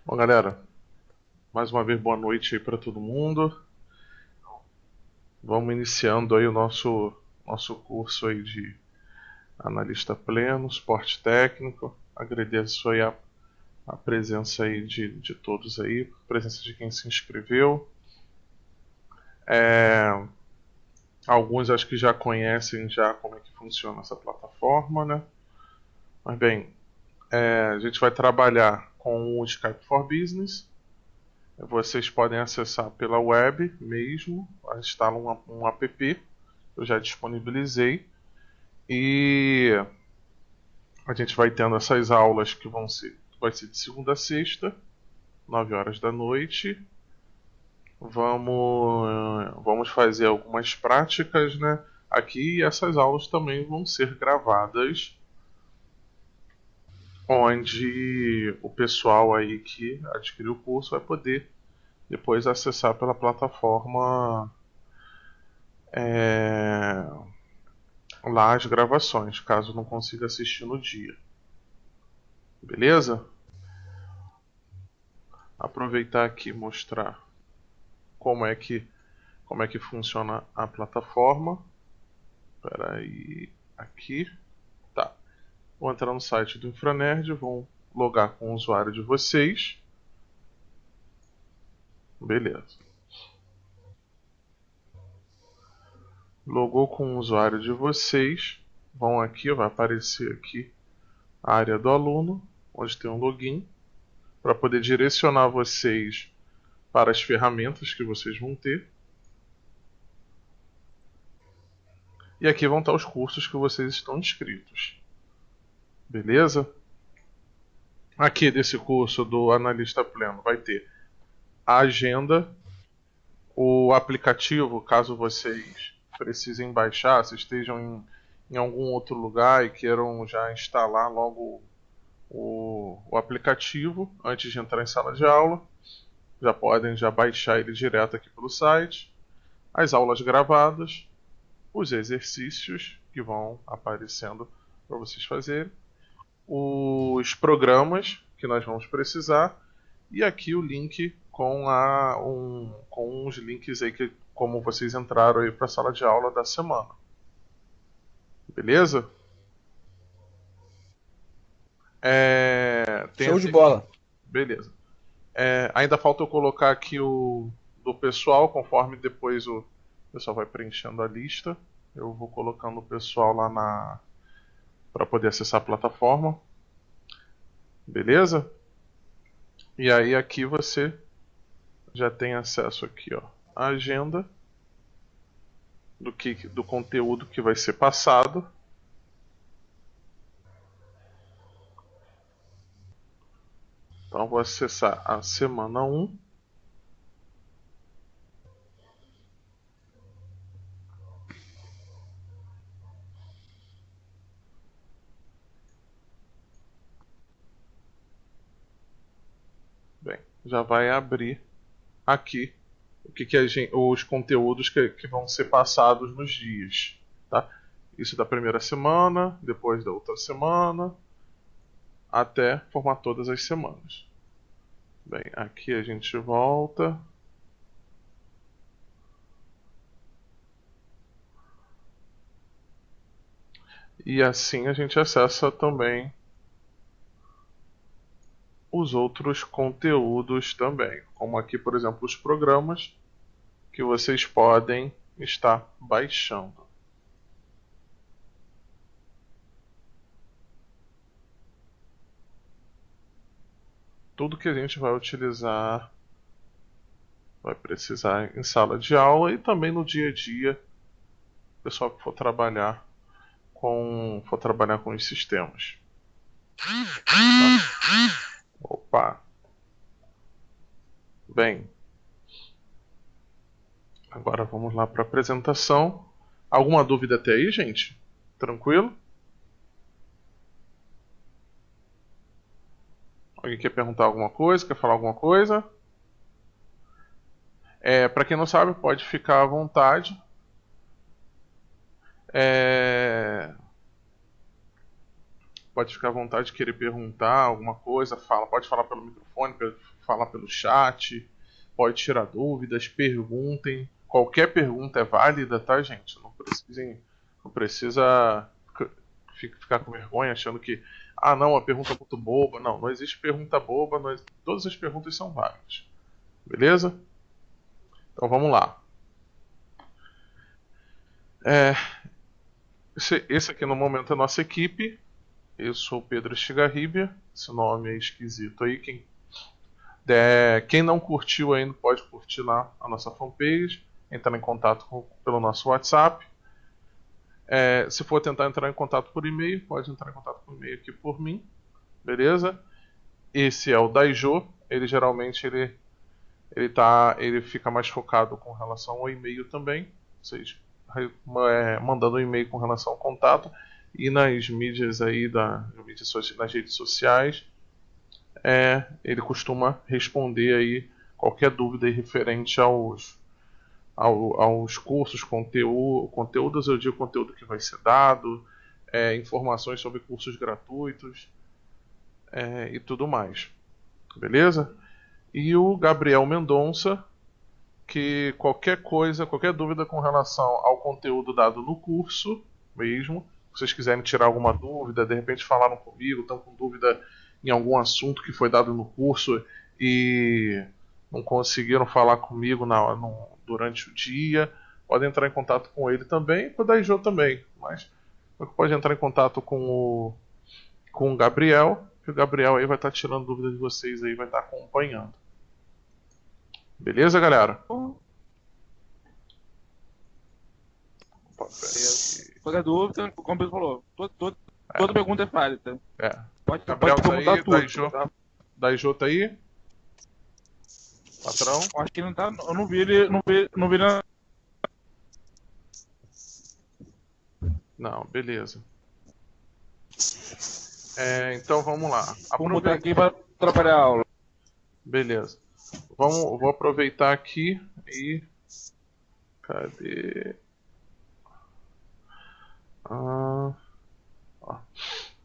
Bom, galera, mais uma vez boa noite aí para todo mundo. Vamos iniciando aí o nosso curso aí de analista pleno, suporte técnico. Agradeço aí a presença aí de todos aí, a presença de quem se inscreveu. Alguns acho que já conhecem já como é que funciona essa plataforma, né? Mas bem, a gente vai trabalhar com o Skype for Business. Vocês podem acessar pela web mesmo, instalam um app, eu já disponibilizei, e a gente vai tendo essas aulas que vai ser de segunda a sexta, 9 horas da noite. Vamos fazer algumas práticas, né? Aqui, e essas aulas também vão ser gravadas, onde o pessoal aí que adquiriu o curso vai poder depois acessar pela plataforma é, lá as gravações, caso não consiga assistir no dia. Beleza? Aproveitar aqui e mostrar como é que como é que funciona a plataforma. Espera aí, aqui. Tá. Vou entrar no site do Infranerd, vou logar com o usuário de vocês. Beleza. Logou com o usuário de vocês. Vão aqui, vai aparecer aqui a área do aluno, onde tem um login, para poder direcionar vocês para as ferramentas que vocês vão ter. E aqui vão estar os cursos que vocês estão inscritos. Beleza? Aqui desse curso do analista pleno vai ter a agenda, o aplicativo, caso vocês precisem baixar, se estejam em algum outro lugar e queiram já instalar logo o aplicativo antes de entrar em sala de aula, já podem já baixar ele direto aqui pelo site. As aulas gravadas, os exercícios que vão aparecendo para vocês fazerem, os programas que nós vamos precisar, e aqui o link com uns links aí que como vocês entraram aí para a sala de aula da semana. Beleza? Tem Show de até... bola. Beleza. Ainda falta eu colocar aqui o do pessoal, conforme depois o pessoal vai preenchendo a lista. Eu vou colocando o pessoal lá para poder acessar a plataforma. Beleza? E aí aqui você já tem acesso aqui, ó, à agenda do conteúdo que vai ser passado. Então vou acessar a semana 1. Bem, já vai abrir aqui os conteúdos que vão ser passados nos dias, tá? Isso da primeira semana, depois da outra semana, até formar todas as semanas. Bem, aqui a gente volta. E assim a gente acessa também os outros conteúdos também, como aqui, por exemplo, os programas que vocês podem estar baixando. Tudo que a gente vai utilizar, vai precisar em sala de aula e também no dia a dia, o pessoal que for trabalhar com os sistemas. Opa! Bem, agora vamos lá para a apresentação. Alguma dúvida até aí, gente? Tranquilo? Alguém quer perguntar alguma coisa? Quer falar alguma coisa? Para quem não sabe, pode ficar à vontade. É, Pode ficar à vontade de querer perguntar alguma coisa. Pode falar pelo microfone, falar pelo chat, pode tirar dúvidas, perguntem. Qualquer pergunta é válida, tá, gente? Não precisa ficar com vergonha achando que, ah, não, a pergunta é muito boba. Não, não existe pergunta boba, todas as perguntas são válidas. Beleza? Então vamos lá. Esse aqui no momento é a nossa equipe. Eu sou o Pedro Estigarribia. Esse nome é esquisito aí. Quem não curtiu ainda pode curtir lá a nossa fanpage, entrar em contato pelo nosso WhatsApp. Se for tentar entrar em contato por e-mail, pode entrar em contato por e-mail aqui por mim. Beleza? Esse é o Daijo. Ele geralmente ele fica mais focado com relação ao e-mail também. Vocês mandando um e-mail com relação ao contato. E nas mídias aí, nas redes sociais, ele costuma responder aí qualquer dúvida aí referente aos cursos, conteúdos, eu digo conteúdo que vai ser dado, informações sobre cursos gratuitos e tudo mais. Beleza? E o Gabriel Mendonça, que qualquer coisa, qualquer dúvida com relação ao conteúdo dado no curso mesmo, se vocês quiserem tirar alguma dúvida, de repente falaram comigo, estão com dúvida em algum assunto que foi dado no curso e não conseguiram falar comigo durante o dia, pode entrar em contato com ele também e com o Daijo também, mas pode entrar em contato com o Gabriel, que o Gabriel aí vai estar tirando dúvidas de vocês aí, vai estar acompanhando. Beleza, galera? Qualquer dúvida, como o Pedro falou, toda pergunta é válida. Pode perguntar aí, tudo. Daijo tá aí? Patrão? Acho que não tá. Eu não vi ele. Não vi na... Não, beleza. Então vamos lá. Vou botar aqui para atrapalhar a aula. Beleza. Vou aproveitar aqui e. Cadê?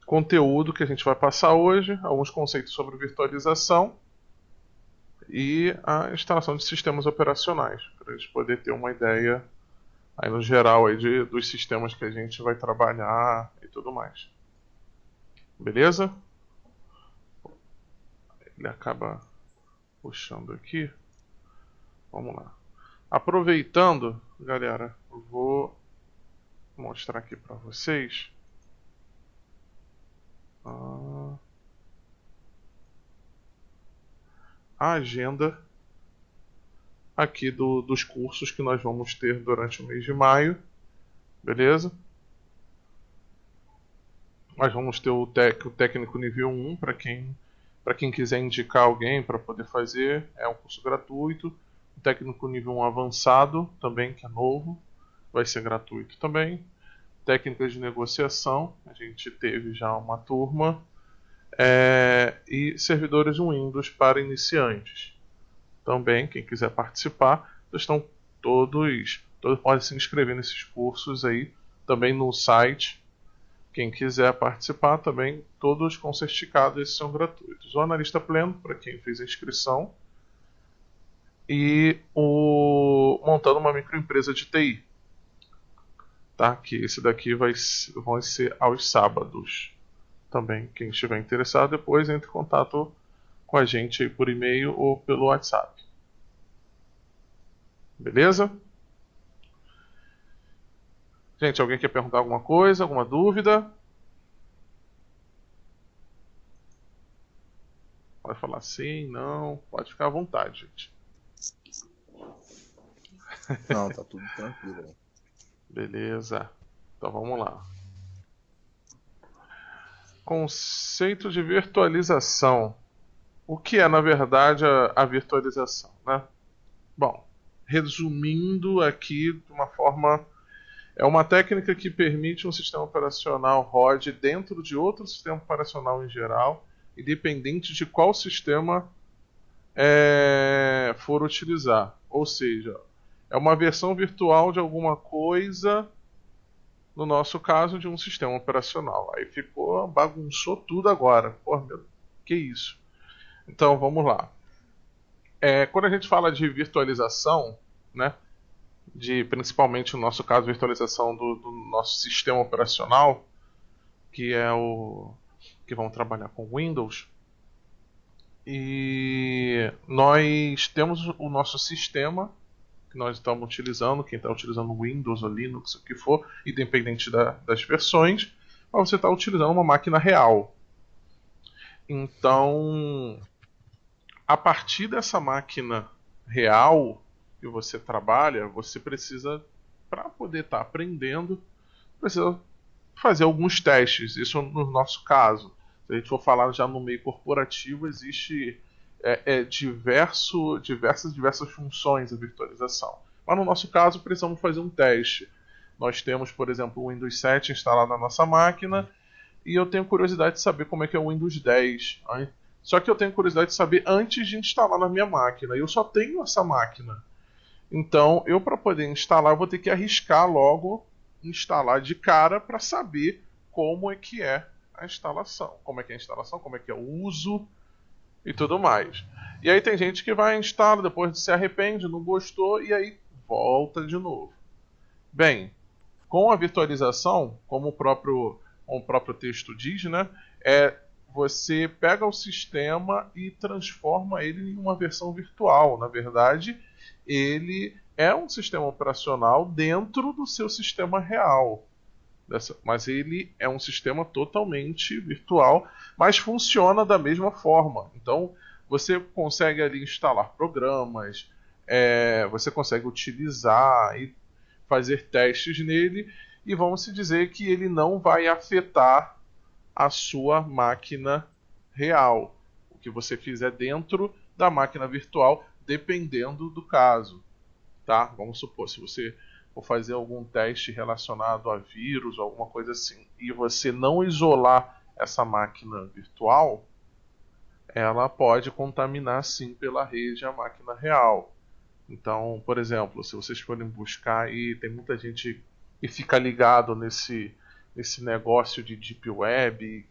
Conteúdo que a gente vai passar hoje, alguns conceitos sobre virtualização e a instalação de sistemas operacionais, para a gente poder ter uma ideia aí no geral aí dos sistemas que a gente vai trabalhar e tudo mais. Beleza? Ele acaba puxando aqui. Vamos lá. Aproveitando, galera, eu vou mostrar aqui para vocês a agenda aqui dos cursos que nós vamos ter durante o mês de maio. Beleza? Nós vamos ter o técnico nível 1 para quem quiser indicar alguém para poder fazer, é um curso gratuito. O técnico nível 1 avançado também, que é novo, vai ser gratuito também. Técnicas de negociação, a gente teve já uma turma. E servidores Windows para iniciantes. Também, quem quiser participar, todos podem se inscrever nesses cursos aí, também no site. Quem quiser participar também, todos com certificado, esses são gratuitos. O analista pleno, para quem fez a inscrição, e montando uma microempresa de TI. Tá? Que esse daqui vai ser aos sábados. Também, quem estiver interessado, depois entre em contato com a gente aí por e-mail ou pelo WhatsApp. Beleza? Gente, alguém quer perguntar alguma coisa, alguma dúvida? Pode falar sim, não, pode ficar à vontade, gente. Não, tá tudo tranquilo. Beleza. Então vamos lá. Conceito de virtualização. O que é, na verdade, a virtualização, né? Bom, resumindo aqui de uma forma, é uma técnica que permite um sistema operacional rode dentro de outro sistema operacional em geral, independente de qual sistema for utilizar. Ou seja, é uma versão virtual de alguma coisa, no nosso caso, de um sistema operacional. Aí bagunçou tudo agora. Pô, meu, que isso? Então, vamos lá. Quando a gente fala de virtualização, né, principalmente no nosso caso, virtualização do nosso sistema operacional, que é que vão trabalhar com Windows, e nós temos o nosso sistema que nós estamos utilizando, quem está utilizando Windows ou Linux, o que for, independente das versões, mas você está utilizando uma máquina real. Então, a partir dessa máquina real que você trabalha, você precisa, para poder estar aprendendo, precisa fazer alguns testes. Isso no nosso caso. Se a gente for falar já no meio corporativo, existe diversas funções a virtualização. Mas no nosso caso, precisamos fazer um teste. Nós temos, por exemplo, o Windows 7 instalado na nossa máquina e eu tenho curiosidade de saber como é que é o Windows 10. Só que eu tenho curiosidade de saber antes de instalar na minha máquina. Eu só tenho essa máquina. Então, para poder instalar, eu vou ter que arriscar logo instalar de cara para saber como é que é a instalação. Como é que é a instalação, como é que é o uso e tudo mais. E aí tem gente que vai instalar, depois se arrepende, não gostou e aí volta de novo. Bem, com a virtualização, como o próprio texto diz, né, você pega o sistema e transforma ele em uma versão virtual. Na verdade, ele é um sistema operacional dentro do seu sistema real. Mas ele é um sistema totalmente virtual, mas funciona da mesma forma. Então, você consegue ali instalar programas, você consegue utilizar e fazer testes nele, e vamos dizer que ele não vai afetar a sua máquina real. O que você fizer dentro da máquina virtual, dependendo do caso. Tá? Vamos supor, se você for fazer algum teste relacionado a vírus ou alguma coisa assim, e você não isolar essa máquina virtual, ela pode contaminar sim pela rede a máquina real. Então, por exemplo, se vocês forem buscar, e tem muita gente que fica ligado nesse negócio de Deep Web,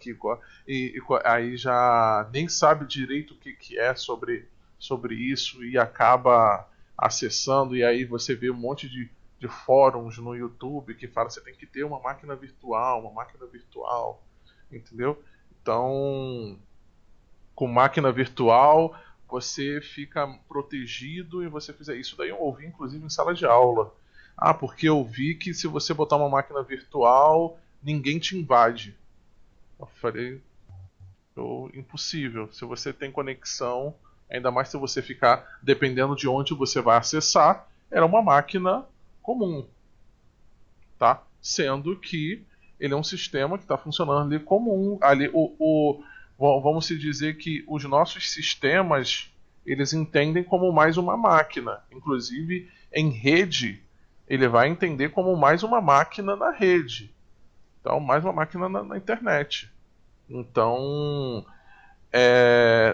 e aí já nem sabe direito o que é sobre isso e acaba acessando, e aí você vê um monte de fóruns no YouTube que fala que você tem que ter uma máquina virtual, entendeu? Então, com máquina virtual, você fica protegido e você fizer isso. Daí eu ouvi, inclusive, em sala de aula. Ah, porque eu vi que se você botar uma máquina virtual, ninguém te invade. Eu falei, impossível. Se você tem conexão, ainda mais se você ficar dependendo de onde você vai acessar, era uma máquina comum, tá? Sendo que ele é um sistema que está funcionando ali comum. Ali, vamos se dizer que os nossos sistemas eles entendem como mais uma máquina. Inclusive, em rede, ele vai entender como mais uma máquina na rede. Então, mais uma máquina na internet. Então,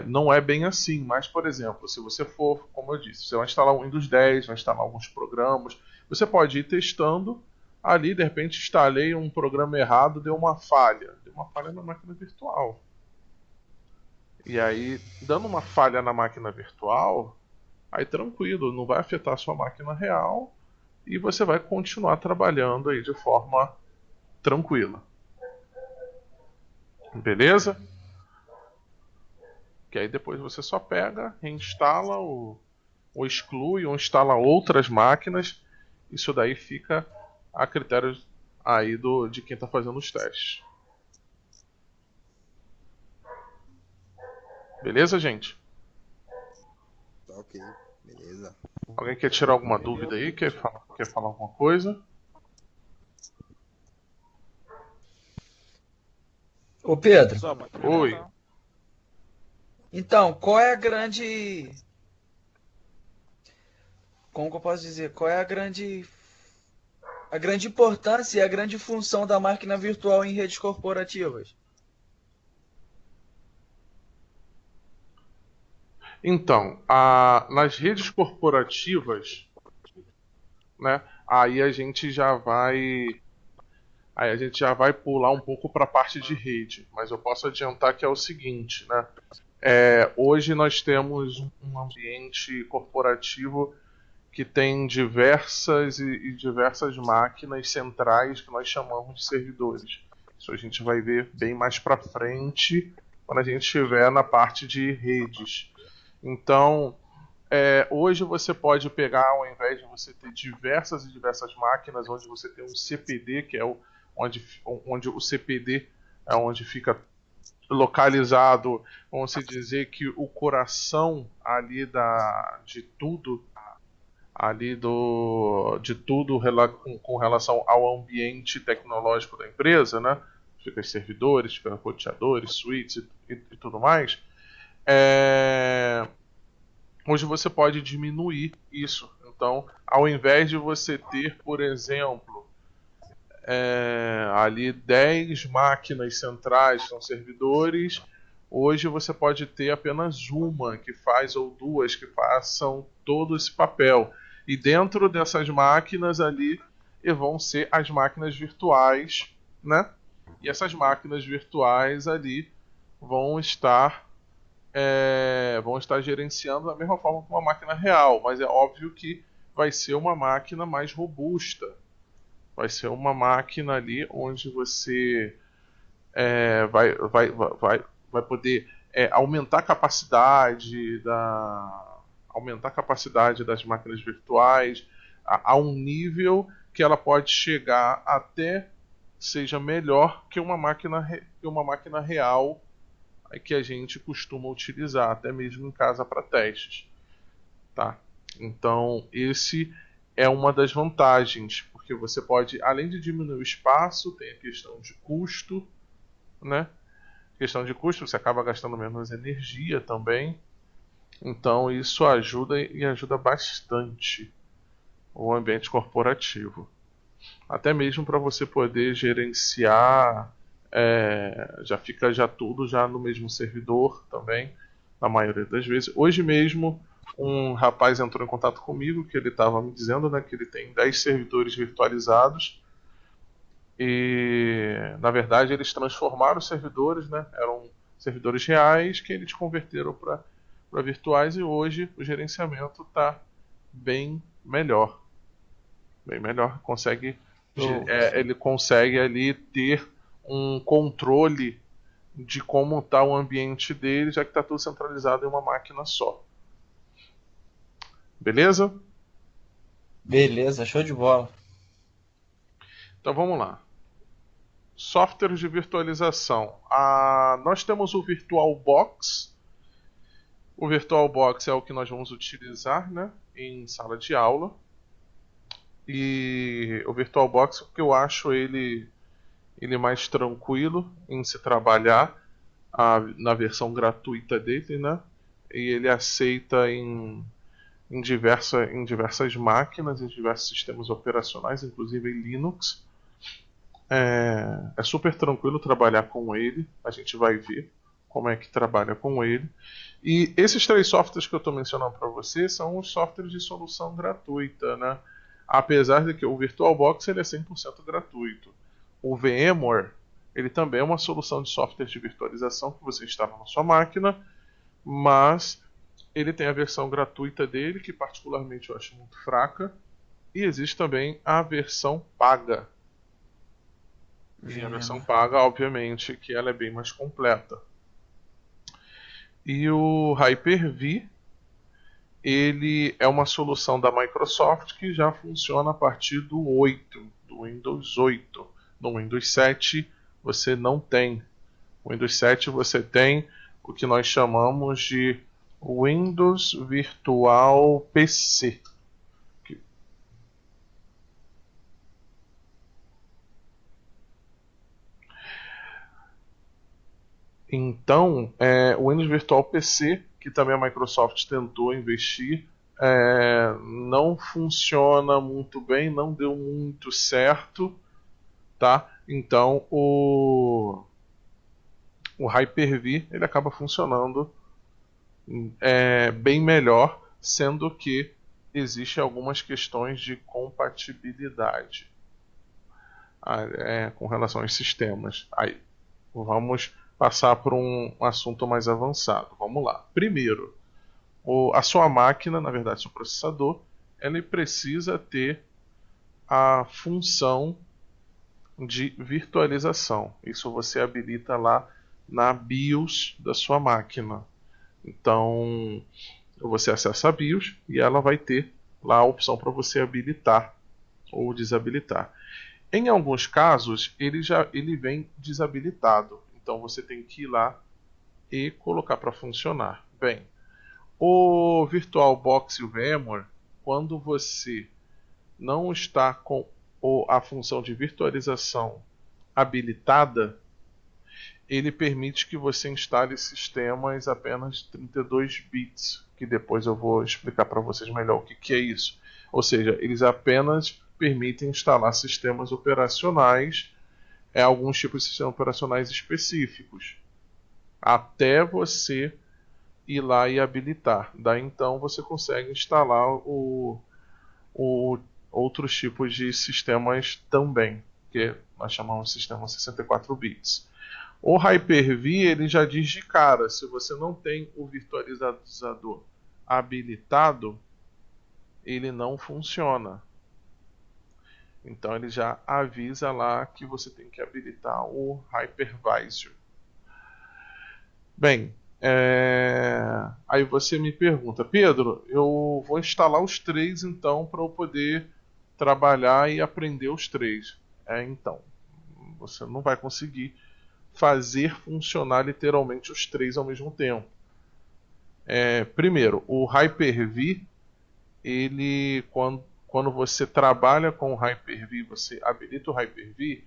não é bem assim. Mas, por exemplo, se você for, como eu disse, você vai instalar o Windows 10, vai instalar alguns programas, você pode ir testando. Ali, de repente, instalei um programa errado, deu uma falha. Deu uma falha na máquina virtual. E aí, dando uma falha na máquina virtual, aí tranquilo, não vai afetar a sua máquina real e você vai continuar trabalhando aí de forma tranquila. Beleza? Que aí depois você só pega, reinstala ou exclui ou instala outras máquinas. Isso daí fica a critério aí de quem está fazendo os testes. Beleza, gente? Tá ok, beleza. Alguém quer tirar alguma dúvida aí? Quer falar alguma coisa? Ô Pedro, Só, pode Oi. perguntar. então, qual é a grande. Como que eu posso dizer? Qual é a grande. A grande importância e a grande função da máquina virtual em redes corporativas? Então, nas redes corporativas, né, aí a gente já vai pular um pouco para a parte de rede, mas eu posso adiantar que é o seguinte, né? Hoje nós temos um ambiente corporativo que tem diversas máquinas centrais que nós chamamos de servidores. Isso a gente vai ver bem mais para frente quando a gente estiver na parte de redes. Então, hoje você pode pegar, ao invés de você ter diversas máquinas, onde você tem um CPD, que é onde o CPD é onde fica localizado, vamos dizer que o coração ali de tudo, com relação ao ambiente tecnológico da empresa, né? Fica os servidores, fica roteadores, suítes e tudo mais. Hoje você pode diminuir isso. Então, ao invés de você ter, por exemplo, ali 10 máquinas centrais, são servidores, hoje você pode ter apenas uma que faz, ou duas que façam todo esse papel. E dentro dessas máquinas ali vão ser as máquinas virtuais, né? E essas máquinas virtuais ali vão estar gerenciando da mesma forma que uma máquina real, mas é óbvio que vai ser uma máquina mais robusta. Vai ser uma máquina ali onde você vai poder aumentar a capacidade das máquinas virtuais a um nível que ela pode chegar até seja melhor que uma máquina real que a gente costuma utilizar, até mesmo em casa para testes. Tá? Então, esse é uma das vantagens, porque você pode, além de diminuir o espaço, tem a questão de custo, né? Questão de custo, você acaba gastando menos energia também. Então, isso ajuda bastante o ambiente corporativo. Até mesmo para você poder gerenciar, já fica tudo no mesmo servidor também, na maioria das vezes. Hoje mesmo, um rapaz entrou em contato comigo, que ele estava me dizendo, né, que ele tem 10 servidores virtualizados, e na verdade eles transformaram os servidores, né, eram servidores reais que eles converteram para virtuais, e hoje o gerenciamento está bem melhor. Ele consegue ali ter um controle de como está o ambiente dele, já que está tudo centralizado em uma máquina só. Beleza? Beleza, show de bola. Então vamos lá. Softwares de virtualização. Nós temos o VirtualBox. O VirtualBox é o que nós vamos utilizar, né, em sala de aula. E o VirtualBox, porque eu acho ele mais tranquilo em se trabalhar na versão gratuita dele, né? E ele aceita em diversas máquinas, em diversos sistemas operacionais, inclusive em Linux. É super tranquilo trabalhar com ele. A gente vai ver como é que trabalha com ele. E esses 3 softwares que eu estou mencionando para você são os softwares de solução gratuita, né? Apesar de que o VirtualBox ele é 100% gratuito. O VMware ele também é uma solução de software de virtualização que você instala na sua máquina, mas ele tem a versão gratuita dele, que particularmente eu acho muito fraca, e existe também a versão paga. E a versão paga, obviamente, que ela é bem mais completa. E o Hyper-V, ele é uma solução da Microsoft que já funciona a partir do Windows 8. No Windows 7 você não tem. No Windows 7 você tem o que nós chamamos de Windows Virtual PC. Então, o Windows Virtual PC, que também a Microsoft tentou investir, não funciona muito bem, não deu muito certo, tá? Então, o Hyper-V ele acaba funcionando bem melhor, sendo que existem algumas questões de compatibilidade com relação aos sistemas. Aí, vamos passar por um assunto mais avançado. Vamos lá. Primeiro, a sua máquina, na verdade, seu processador, ele precisa ter a função de virtualização. Isso você habilita lá na BIOS da sua máquina. Então, você acessa a BIOS e ela vai ter lá a opção para você habilitar ou desabilitar. Em alguns casos, ele vem desabilitado. Então, você tem que ir lá e colocar para funcionar. Bem, o VirtualBox e o VMware, quando você não está com a função de virtualização habilitada, ele permite que você instale sistemas apenas 32 bits, que depois eu vou explicar para vocês melhor o que é isso. Ou seja, eles apenas permitem instalar sistemas operacionais, alguns tipos de sistemas operacionais específicos, até você ir lá e habilitar. Daí então você consegue instalar outros tipos de sistemas também, que nós chamamos de sistema 64 bits. O Hyper-V ele já diz de cara, se você não tem o virtualizador habilitado, ele não funciona. Então ele já avisa lá que você tem que habilitar o Hypervisor. Bem, aí você me pergunta, Pedro, eu vou instalar os três então para eu poder trabalhar e aprender os três. Então, você não vai conseguir fazer funcionar literalmente os três ao mesmo tempo. Primeiro, o Hyper-V, ele, quando você trabalha com o Hyper-V, você habilita o Hyper-V,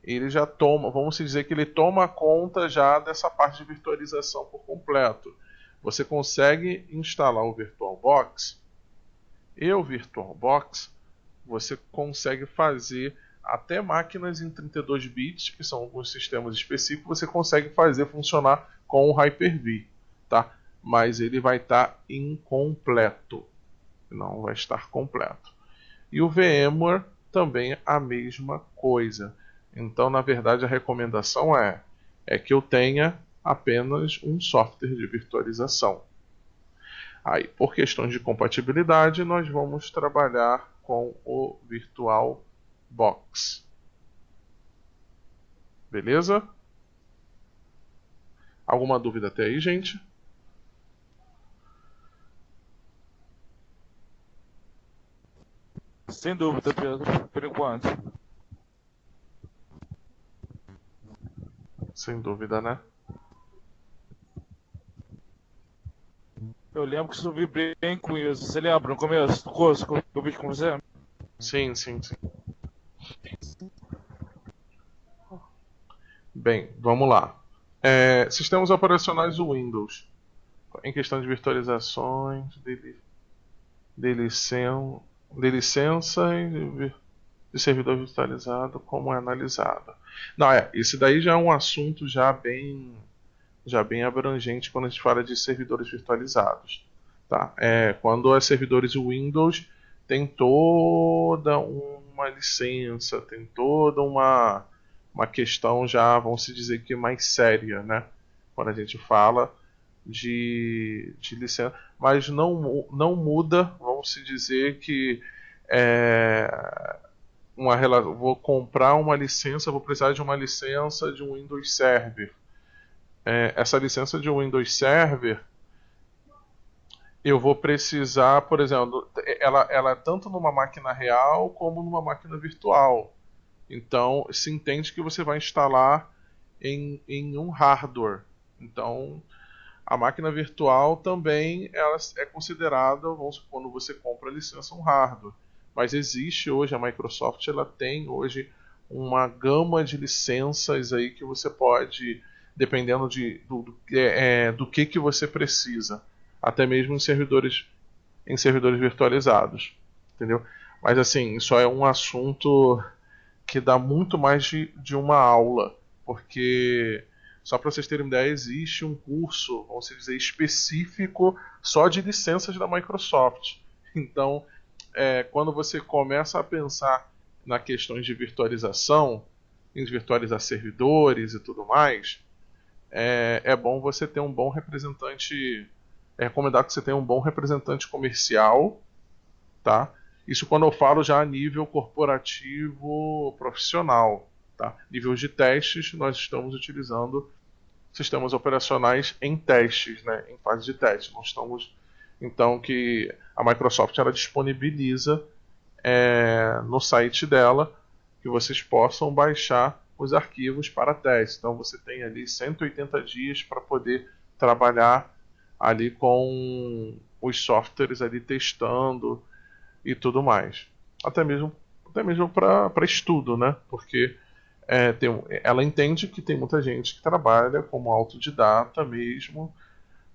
ele já toma, vamos dizer que ele toma conta já dessa parte de virtualização por completo. Você consegue instalar o VirtualBox, e o VirtualBox você consegue fazer até máquinas em 32 bits, que são alguns sistemas específicos, você consegue fazer funcionar com o Hyper-V, tá? Mas ele vai estar incompleto, não vai estar completo. E o VMware também a mesma coisa. Então, na verdade, a recomendação é que eu tenha apenas um software de virtualização. Aí, por questões de compatibilidade, nós vamos trabalhar com o VirtualBox. Beleza? Alguma dúvida até aí, gente? Sem dúvida, Pedro, por enquanto. Sem dúvida, né? Eu lembro que subi bem com isso. Você lembra no começo do curso que eu fiz com você? Sim. Bem, vamos lá. Sistemas operacionais do Windows. Em questão de virtualizações, de licença e de servidor virtualizado, como é analisado. Não, isso daí já é um assunto já bem abrangente quando a gente fala de servidores virtualizados. Tá? Quando é servidores Windows, tem toda uma licença, tem toda uma questão já, vamos dizer que mais séria, né? Quando a gente fala de licença, mas não muda, vamos dizer que vou comprar uma licença, vou precisar de uma licença de um Windows Server. Essa licença de um Windows Server, eu vou precisar, por exemplo, ela é tanto numa máquina real como numa máquina virtual. Então, se entende que você vai instalar em um hardware. Então, a máquina virtual também ela é considerada, quando você compra a licença, um hardware. Mas existe hoje, a Microsoft ela tem hoje uma gama de licenças aí que você pode, dependendo do que você precisa, até mesmo em servidores virtualizados, entendeu? Mas assim, isso é um assunto que dá muito mais de uma aula, porque só para vocês terem uma ideia, existe um curso, vamos dizer, específico só de licenças da Microsoft. Então, quando você começa a pensar na questões de virtualização, em virtualizar servidores e tudo mais, é bom você ter um bom representante. É recomendado que você tenha um bom representante comercial, tá? Isso quando eu falo já a nível corporativo profissional, tá? Nível de testes, nós estamos utilizando sistemas operacionais em testes, né? Em fase de teste. Não estamos, então, que a Microsoft ela disponibiliza no site dela que vocês possam baixar os arquivos para teste. Então você tem ali 180 dias para poder trabalhar ali com os softwares ali testando e tudo mais. Até mesmo para estudo, né? Porque ela entende que tem muita gente que trabalha como autodidata mesmo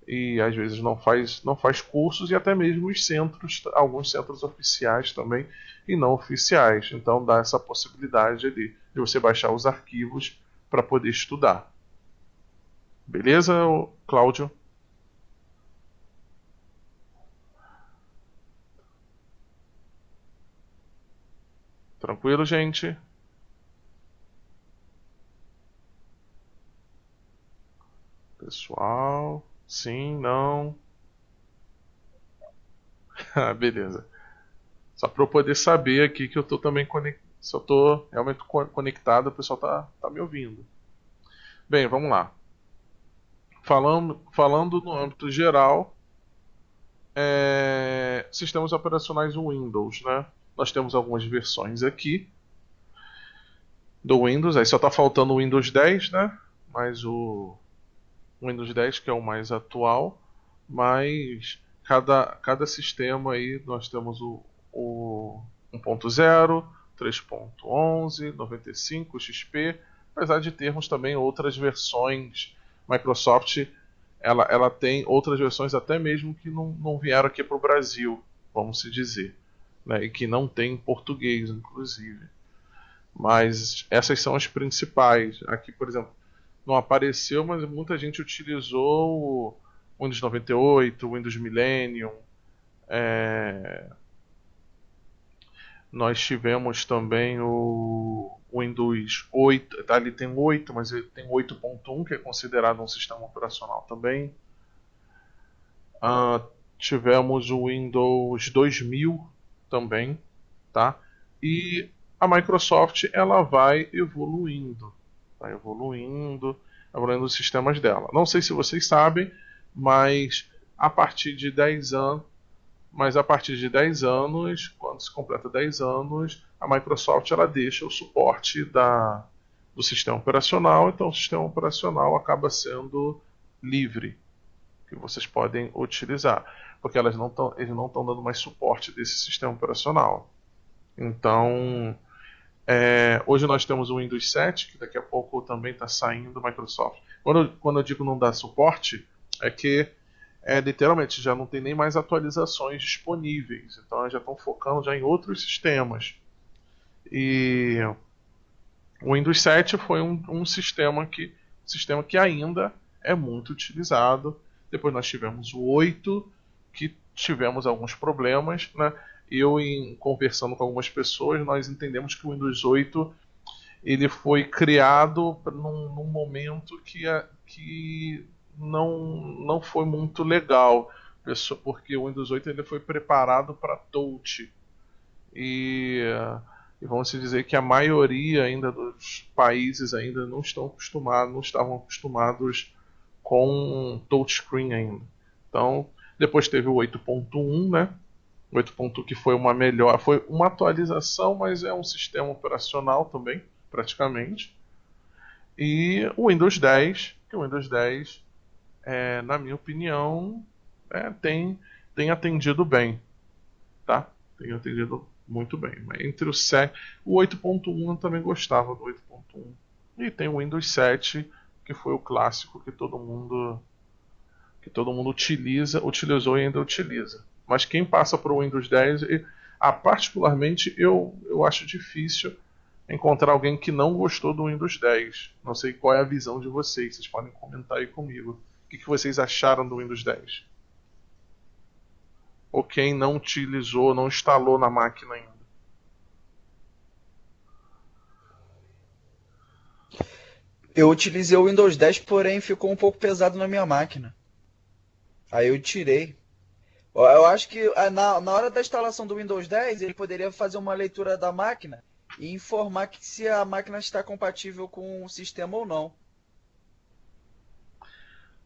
e às vezes não faz cursos e até mesmo os centros, alguns centros oficiais também e não oficiais. Então dá essa possibilidade ali de você baixar os arquivos para poder estudar. Beleza, Cláudio? Tranquilo, gente? Pessoal, sim, não. Ah, beleza. Só para eu poder saber aqui que eu tô também se eu tô realmente conectado, o pessoal tá me ouvindo. Bem, vamos lá. Falando no âmbito geral, sistemas operacionais Windows, né? Nós temos algumas versões aqui do Windows, aí só está faltando o Windows 10, né? Mas o Windows 10 que é o mais atual, mas cada sistema aí nós temos o 1.0, 3.11, 95, XP, apesar de termos também outras versões. Microsoft ela tem outras versões até mesmo que não vieram aqui para o Brasil, vamos se dizer, né? E que não tem em português, inclusive. Mas essas são as principais. Aqui, por exemplo, não apareceu, mas muita gente utilizou o Windows 98, o Windows Millennium. É... Nós tivemos também o Windows 8. Ali tem o 8, mas ele tem o 8.1, que é considerado um sistema operacional também. Tivemos o Windows 2000 também, tá? E a Microsoft ela vai evoluindo os sistemas dela. Não sei se vocês sabem, mas a partir de 10 anos, quando se completa 10 anos, a Microsoft ela deixa o suporte do sistema operacional, então o sistema operacional acaba sendo livre, que vocês podem utilizar, porque eles não estão dando mais suporte desse sistema operacional. Então, hoje nós temos o Windows 7, que daqui a pouco também está saindo do Microsoft. Quando eu digo não dar suporte, é que literalmente já não tem nem mais atualizações disponíveis. Então eles já estão focando já em outros sistemas. E o Windows 7 foi um sistema que ainda é muito utilizado. Depois nós tivemos o 8, que tivemos alguns problemas, né? Conversando com algumas pessoas, nós entendemos que o Windows 8 ele foi criado num momento que não foi muito legal, porque o Windows 8 ele foi preparado para touch e, e vamos dizer que a maioria ainda dos países ainda não estavam acostumados com touchscreen ainda. Então, depois teve o 8.1, né? O 8.1 que foi uma melhor, foi uma atualização, mas é um sistema operacional também, praticamente. E o Windows 10, que o Windows 10, na minha opinião, tem atendido bem, tá? Tem atendido muito bem. Mas entre o 8.1 eu também gostava do 8.1. E tem o Windows 7, que foi o clássico que todo mundo utilizou e ainda utiliza. Mas quem passa para o Windows 10, particularmente eu acho difícil encontrar alguém que não gostou do Windows 10. Não sei qual é a visão de vocês, vocês podem comentar aí comigo. O que vocês acharam do Windows 10? Ou quem não utilizou, não instalou na máquina ainda? Eu utilizei o Windows 10, porém ficou um pouco pesado na minha máquina. Aí eu tirei. Eu acho que na hora da instalação do Windows 10, ele poderia fazer uma leitura da máquina e informar que se a máquina está compatível com o sistema ou não.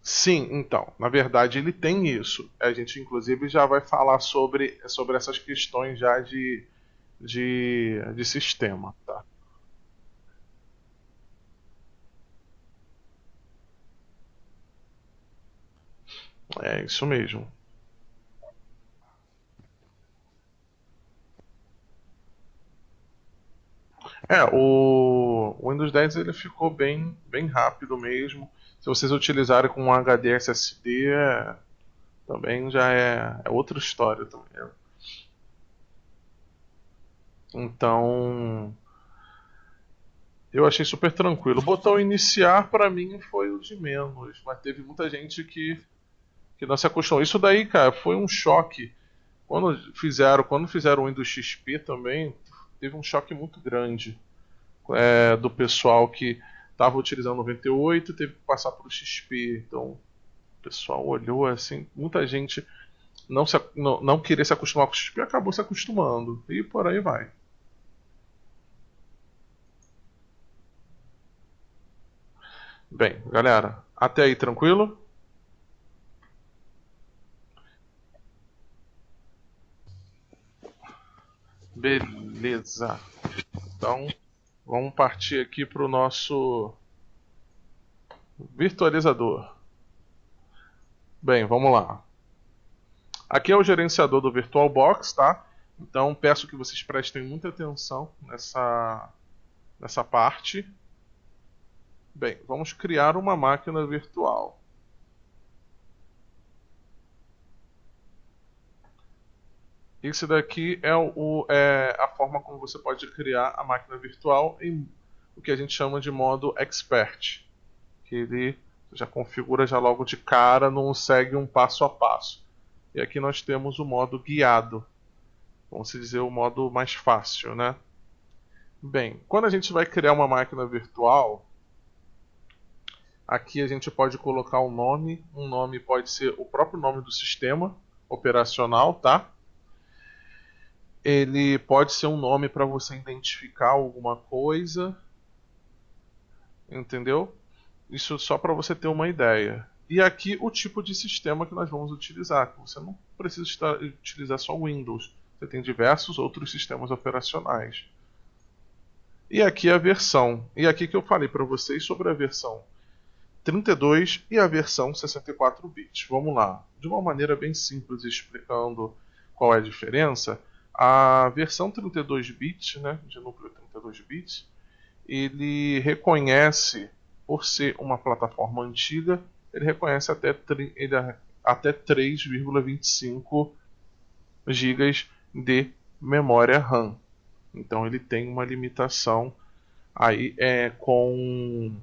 Sim, então, na verdade ele tem isso. A gente inclusive já vai falar sobre essas questões já de sistema, tá? É isso mesmo. O Windows 10 ele ficou bem rápido mesmo. Se vocês utilizarem com um HD SSD, também já é outra história também. Então, eu achei super tranquilo. O botão iniciar para mim foi o de menos, mas teve muita gente que não se acostumou. Isso daí, cara, foi um choque. Quando fizeram o Windows XP também, teve um choque muito grande do pessoal que estava utilizando o 98 e teve que passar para o XP. Então, o pessoal olhou assim, muita gente não queria se acostumar com o XP e acabou se acostumando. E por aí vai. Bem, galera, até aí tranquilo? Beleza. Então, vamos partir aqui para o nosso virtualizador. Bem, vamos lá. Aqui é o gerenciador do VirtualBox, tá? Então peço que vocês prestem muita atenção nessa parte. Bem, vamos criar uma máquina virtual. Esse daqui é a forma como você pode criar a máquina virtual em o que a gente chama de modo expert, que ele já configura já logo de cara, não segue um passo a passo. E aqui nós temos o modo guiado, vamos dizer o modo mais fácil, né? Bem, quando a gente vai criar uma máquina virtual, aqui a gente pode colocar um nome pode ser o próprio nome do sistema operacional, tá? Ele pode ser um nome para você identificar alguma coisa, entendeu? Isso só para você ter uma ideia. E aqui o tipo de sistema que nós vamos utilizar. Você não precisa utilizar só Windows. Você tem diversos outros sistemas operacionais. E aqui a versão. E aqui que eu falei para vocês sobre a versão 32 e a versão 64 bits. Vamos lá. De uma maneira bem simples, explicando qual é a diferença. A versão 32 bits, né, de núcleo 32 bits, ele reconhece, por ser uma plataforma antiga, ele reconhece até 3,25 GB de memória RAM. Então ele tem uma limitação aí com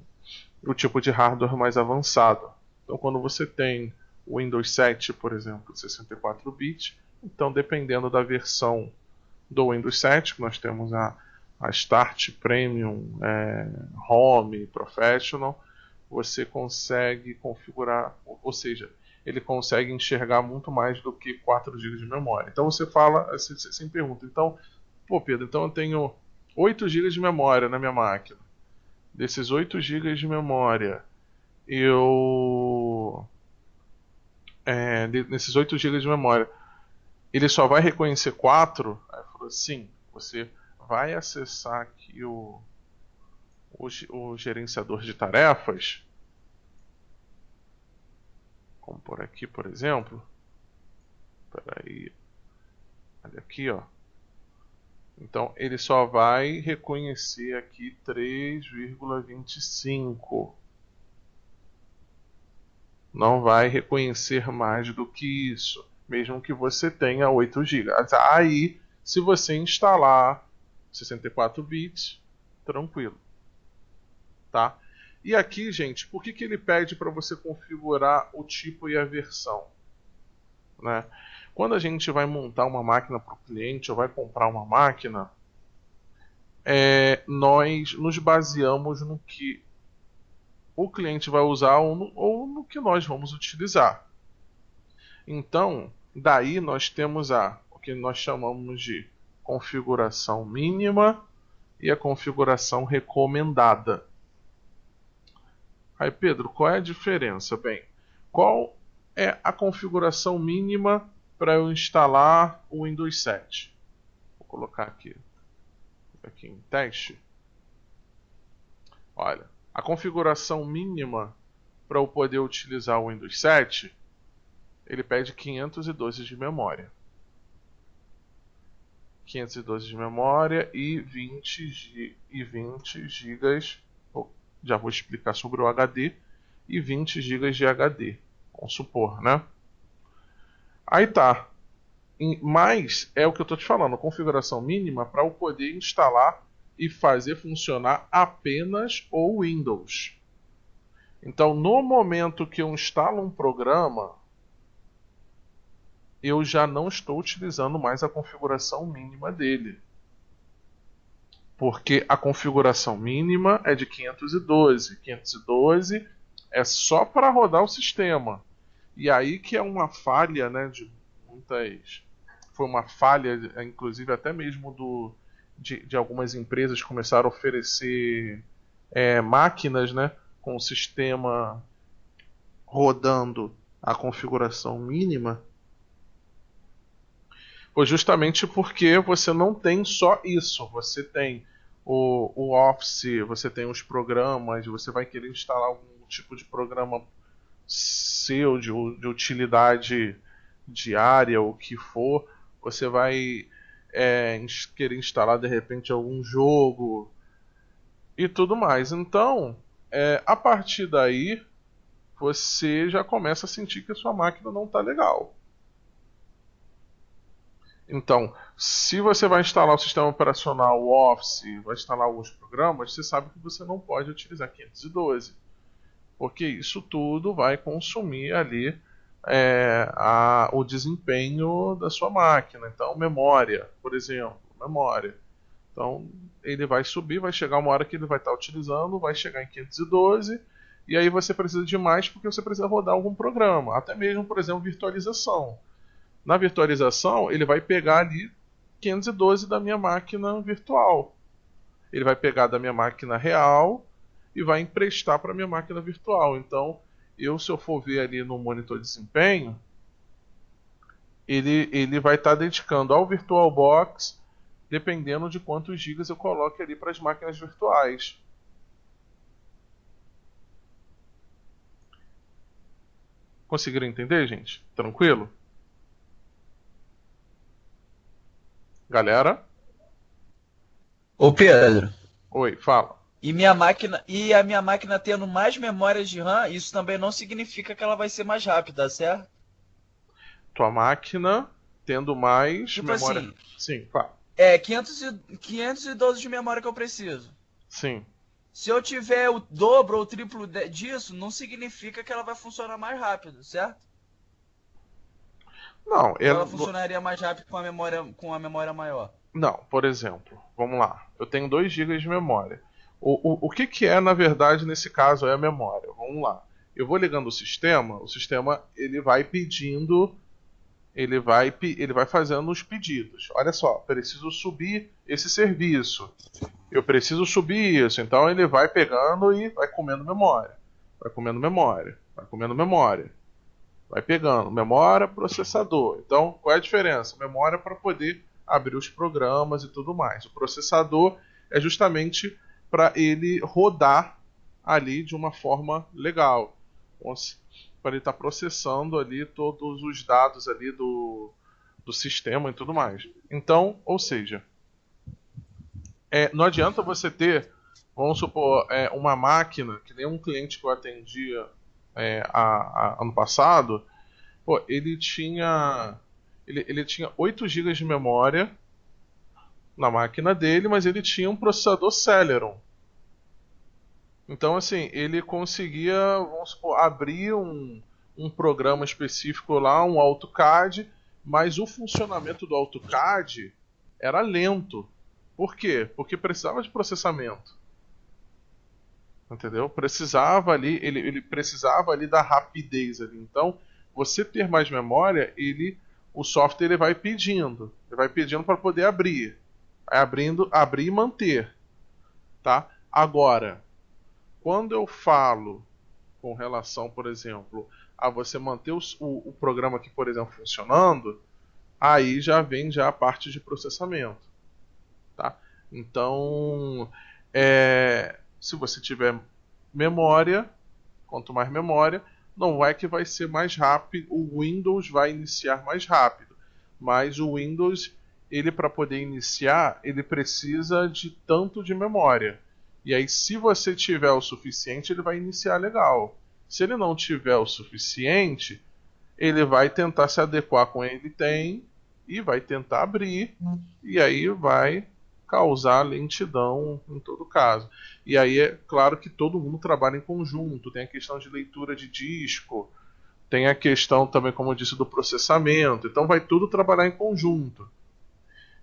o tipo de hardware mais avançado. Então quando você tem o Windows 7, por exemplo, 64 bits, então dependendo da versão do Windows 7, que nós temos a Start, Premium, Home, Professional, você consegue configurar, ou seja, ele consegue enxergar muito mais do que 4 GB de memória. Então você fala, você me pergunta, então, pô Pedro, então eu tenho 8 GB de memória na minha máquina. Desses 8 GB de memória, nesses 8 GB de memória, ele só vai reconhecer 4? Aí eu falo, sim, você vai acessar aqui o gerenciador de tarefas, como por aqui, por exemplo. Espera aí, olha aqui, ó. Então ele só vai reconhecer aqui 3,25. Não vai reconhecer mais do que isso, mesmo que você tenha 8 GB. Aí, se você instalar 64 bits, tranquilo, tá? E aqui, gente, por que ele pede para você configurar o tipo e a versão, né? Quando a gente vai montar uma máquina para o cliente ou vai comprar uma máquina, nós nos baseamos no que o cliente vai usar ou no que nós vamos utilizar. Então, daí nós temos o que nós chamamos de configuração mínima e a configuração recomendada. Aí, Pedro, qual é a diferença? Bem, qual é a configuração mínima para eu instalar o Windows 7? Vou colocar aqui em teste. Olha, a configuração mínima para eu poder utilizar o Windows 7, ele pede 512 de memória. 512 de memória e 20 GB. Já vou explicar sobre o HD. E 20 GB de HD. Vamos supor, né? Aí tá. Mas é o que eu estou te falando. A configuração mínima para eu poder instalar e fazer funcionar apenas o Windows. Então, no momento que eu instalo um programa, eu já não estou utilizando mais a configuração mínima dele. Porque a configuração mínima é de 512. 512 é só para rodar o sistema. E aí que é uma falha, né, de muitas... Foi uma falha, inclusive até mesmo de algumas empresas que começaram a oferecer máquinas, né, com o sistema rodando a configuração mínima. Foi justamente porque você não tem só isso. Você tem o Office, você tem os programas, você vai querer instalar algum tipo de programa seu, de utilidade diária, o que for. Você vai querer instalar de repente algum jogo e tudo mais. Então, a partir daí, você já começa a sentir que a sua máquina não está legal. Então, se você vai instalar o sistema operacional, o Office, vai instalar alguns programas, você sabe que você não pode utilizar 512. Porque isso tudo vai consumir ali o desempenho da sua máquina. Então, memória, por exemplo, memória. Então, ele vai subir, vai chegar uma hora que ele vai estar utilizando, vai chegar em 512, e aí você precisa de mais porque você precisa rodar algum programa. Até mesmo, por exemplo, virtualização. Na virtualização, ele vai pegar ali 512 da minha máquina virtual. Ele vai pegar da minha máquina real e vai emprestar para a minha máquina virtual. Então, se eu for ver ali no monitor de desempenho, ele vai estar dedicando ao VirtualBox, dependendo de quantos gigas eu coloque ali para as máquinas virtuais. Conseguiram entender, gente? Tranquilo? Galera? Ô Pedro, Oi, fala. e a minha máquina tendo mais memórias de RAM, isso também não significa que ela vai ser mais rápida, certo? Tua máquina tendo mais Tipo memória. assim, Sim, fala. 512 de memória que eu preciso. Sim. Se eu tiver o dobro ou o triplo disso, não significa que ela vai funcionar mais rápido, certo? Não, Ou ela funcionaria mais rápido com a memória maior. Não, por exemplo, vamos lá. Eu tenho 2 GB de memória. O que é, na verdade, nesse caso, é a memória? Vamos lá. Eu vou ligando o sistema ele vai pedindo, ele vai fazendo os pedidos. Olha só, preciso subir esse serviço. Eu preciso subir isso. Então ele vai pegando e vai comendo memória. Vai comendo memória. Vai comendo memória. Vai pegando memória, processador. Então, qual é a diferença? Memória para poder abrir os programas e tudo mais. O processador é justamente para ele rodar ali de uma forma legal. Para ele estar processando ali todos os dados ali do sistema e tudo mais. Então, ou seja, não adianta você ter, vamos supor, uma máquina, que nem um cliente que eu atendia ano passado, pô, ele tinha 8 GB de memória na máquina dele, mas ele tinha um processador Celeron. Então, assim, ele conseguia, vamos supor, abrir um programa específico lá, um AutoCAD, mas o funcionamento do AutoCAD era lento. Por quê? Porque precisava de processamento. Entendeu? Precisava ali, ele precisava ali da rapidez ali. Então, você ter mais memória, o software ele vai pedindo para poder abrir, vai abrindo, abrir e manter, tá? Agora, quando eu falo com relação, por exemplo, a você manter o programa aqui, por exemplo, funcionando, aí já vem já a parte de processamento, tá? Então, se você tiver memória, quanto mais memória, não é que vai ser mais rápido, o Windows vai iniciar mais rápido, mas o Windows, ele para poder iniciar, ele precisa de tanto de memória. E aí, se você tiver o suficiente, ele vai iniciar legal. Se ele não tiver o suficiente, ele vai tentar se adequar com o que ele tem e vai tentar abrir, e aí vai causar lentidão em todo caso. E aí é claro que todo mundo trabalha em conjunto, tem a questão de leitura de disco, tem a questão também, como eu disse, do processamento, então vai tudo trabalhar em conjunto.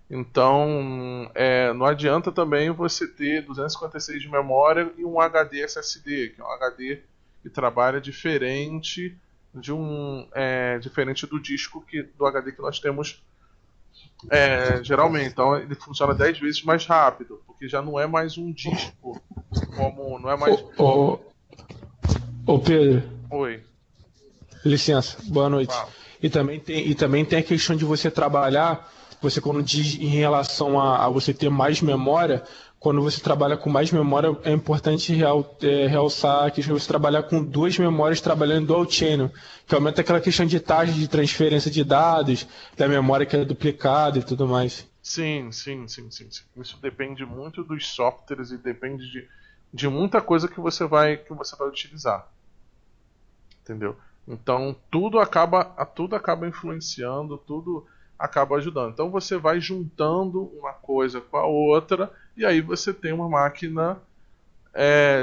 Então, não adianta também você ter 256 de memória e um HD SSD, que é um HD que trabalha diferente diferente do disco do HD que nós temos geralmente. Então ele funciona 10 vezes mais rápido, porque já não é mais um disco, como não é mais. Ô Pedro, Oi. licença, boa noite. Fala. E também tem a questão de você trabalhar, você quando diz em relação a você ter mais memória, quando você trabalha com mais memória, é importante realçar a questão de você trabalhar com duas memórias trabalhando em dual channel, que aumenta aquela questão de taxa de transferência de dados, da memória que é duplicada e tudo mais. Sim. Isso depende muito dos softwares e depende de muita coisa que você vai utilizar. Entendeu? Então tudo acaba influenciando, tudo acaba ajudando. Então você vai juntando uma coisa com a outra e aí você tem uma máquina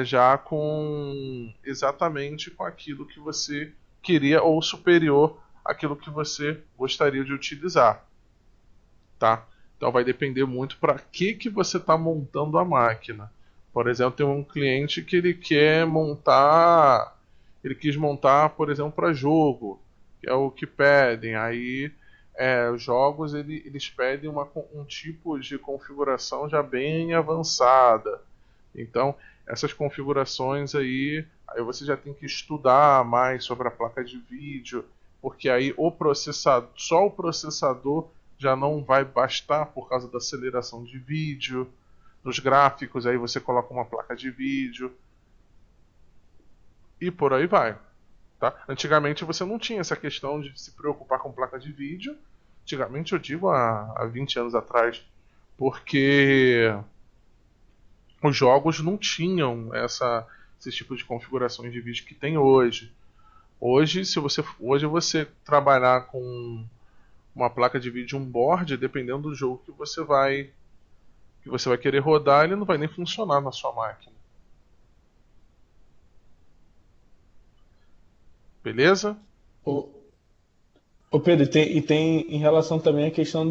já com exatamente com aquilo que você queria ou superior àquilo que você gostaria de utilizar, tá? Então vai depender muito para que você está montando a máquina. Por exemplo, tem um cliente que ele quis montar, por exemplo, para jogo, que é o que pedem. Aí os jogos eles pedem um tipo de configuração já bem avançada. Então essas configurações aí você já tem que estudar mais sobre a placa de vídeo, porque aí só o processador já não vai bastar por causa da aceleração de vídeo, dos gráficos, aí você coloca uma placa de vídeo e por aí vai. Tá? Antigamente você não tinha essa questão de se preocupar com placa de vídeo. Antigamente eu digo há 20 anos atrás, porque os jogos não tinham esse tipo de configurações de vídeo que tem hoje. Hoje você trabalhar com uma placa de vídeo, um board, dependendo do jogo que você vai querer rodar, ele não vai nem funcionar na sua máquina. Beleza? Ô Pedro, tem em relação também a questão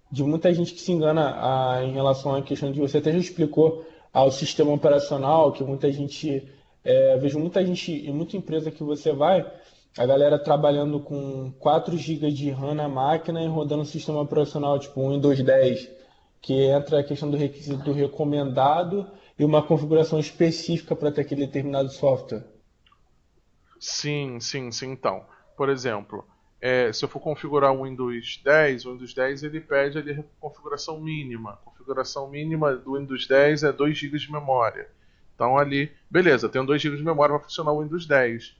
de muita gente que se engana em relação à questão de você até já explicou ao sistema operacional, que muita gente, vejo muita gente em muita empresa que você vai, a galera trabalhando com 4 GB de RAM na máquina e rodando um sistema operacional tipo um Windows 10, que entra a questão do requisito recomendado e uma configuração específica para ter aquele determinado software. Sim. Então, por exemplo, se eu for configurar o Windows 10 ele pede ali a configuração mínima. A configuração mínima do Windows 10 é 2 GB de memória. Então ali, beleza, tenho 2 GB de memória para funcionar o Windows 10.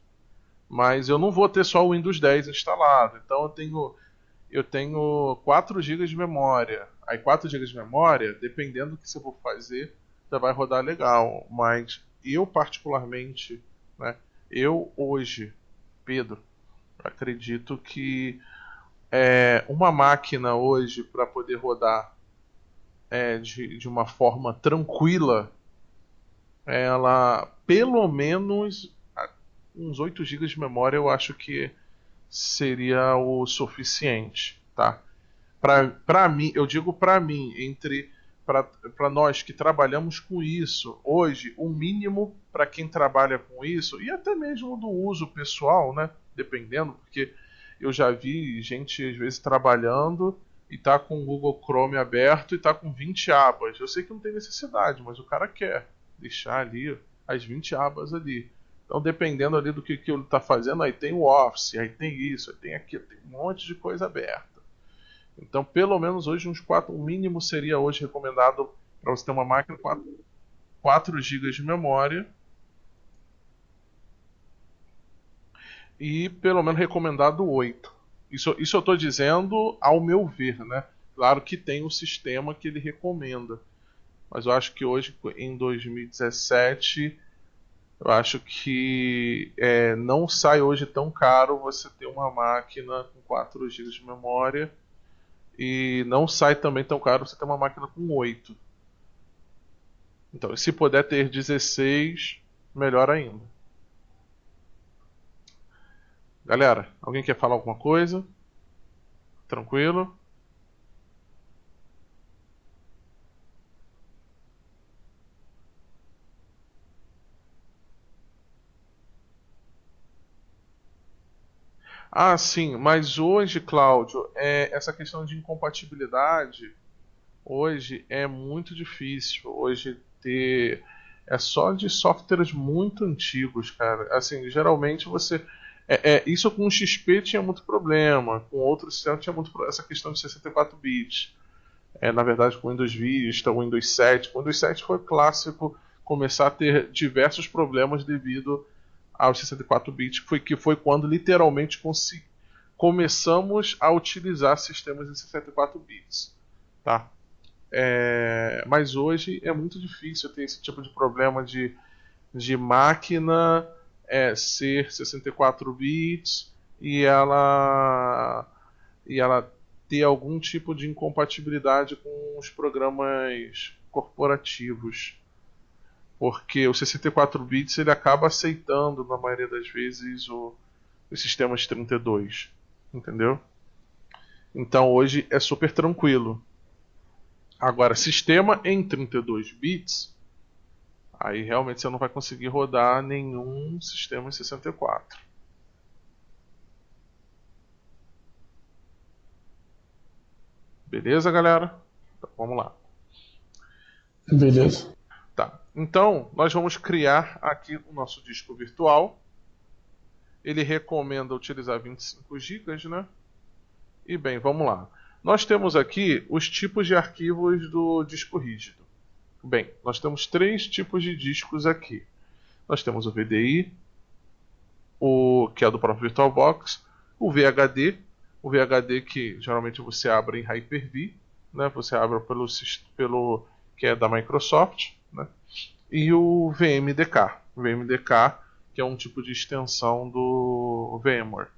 Mas eu não vou ter só o Windows 10 instalado. Então eu tenho 4 GB de memória. Aí 4 GB de memória, dependendo do que você for fazer, já vai rodar legal. Mas eu particularmente, né, eu hoje, Pedro, acredito que uma máquina hoje para poder rodar de uma forma tranquila, ela pelo menos uns 8 GB de memória eu acho que seria o suficiente, tá? Para mim, eu digo para mim, entre para nós que trabalhamos com isso, hoje, o mínimo para quem trabalha com isso, e até mesmo do uso pessoal, né? Dependendo, porque eu já vi gente, às vezes, trabalhando e tá com o Google Chrome aberto e tá com 20 abas. Eu sei que não tem necessidade, mas o cara quer deixar ali as 20 abas ali. Então, dependendo ali do que ele está fazendo, aí tem o Office, aí tem isso, aí tem aquilo, tem um monte de coisa aberta. Então, pelo menos hoje, uns 4, o mínimo seria hoje recomendado para você ter uma máquina 4 GB de memória. E pelo menos recomendado 8. Isso eu estou dizendo ao meu ver, né? Claro que tem o sistema que ele recomenda. Mas eu acho que hoje, em 2017, eu acho que não sai hoje tão caro você ter uma máquina com 4 GB de memória. E não sai também tão caro você ter uma máquina com 8. Então, se puder ter 16, melhor ainda. Galera, alguém quer falar alguma coisa? Tranquilo? Ah, sim, mas hoje, Cláudio, essa questão de incompatibilidade hoje é muito difícil. Hoje é só de softwares muito antigos, cara. Assim, geralmente você isso com o XP tinha muito problema, com outros sistemas tinha muito essa questão de 64 bits. Na verdade, com o Windows Vista, o Windows 7. O Windows 7 foi clássico começar a ter diversos problemas devido aos 64 bits, que foi quando literalmente começamos a utilizar sistemas de 64 bits. Tá? Mas hoje é muito difícil ter esse tipo de problema de máquina ser 64 bits e ela ter algum tipo de incompatibilidade com os programas corporativos. Porque o 64 bits ele acaba aceitando, na maioria das vezes, os sistemas 32. Entendeu? Então hoje é super tranquilo. Agora, sistema em 32 bits, aí realmente você não vai conseguir rodar nenhum sistema em 64. Beleza, galera? Então, vamos lá. Beleza. Tá. Então, nós vamos criar aqui o nosso disco virtual. Ele recomenda utilizar 25 GB, né? E bem, vamos lá. Nós temos aqui os tipos de arquivos do disco rígido. Bem, nós temos 3 tipos de discos aqui. Nós temos o VDI, que é do próprio VirtualBox, o VHD que geralmente você abre em Hyper-V, né? Você abre pelo que é da Microsoft, né? E o VMDK, que é um tipo de extensão do VMware.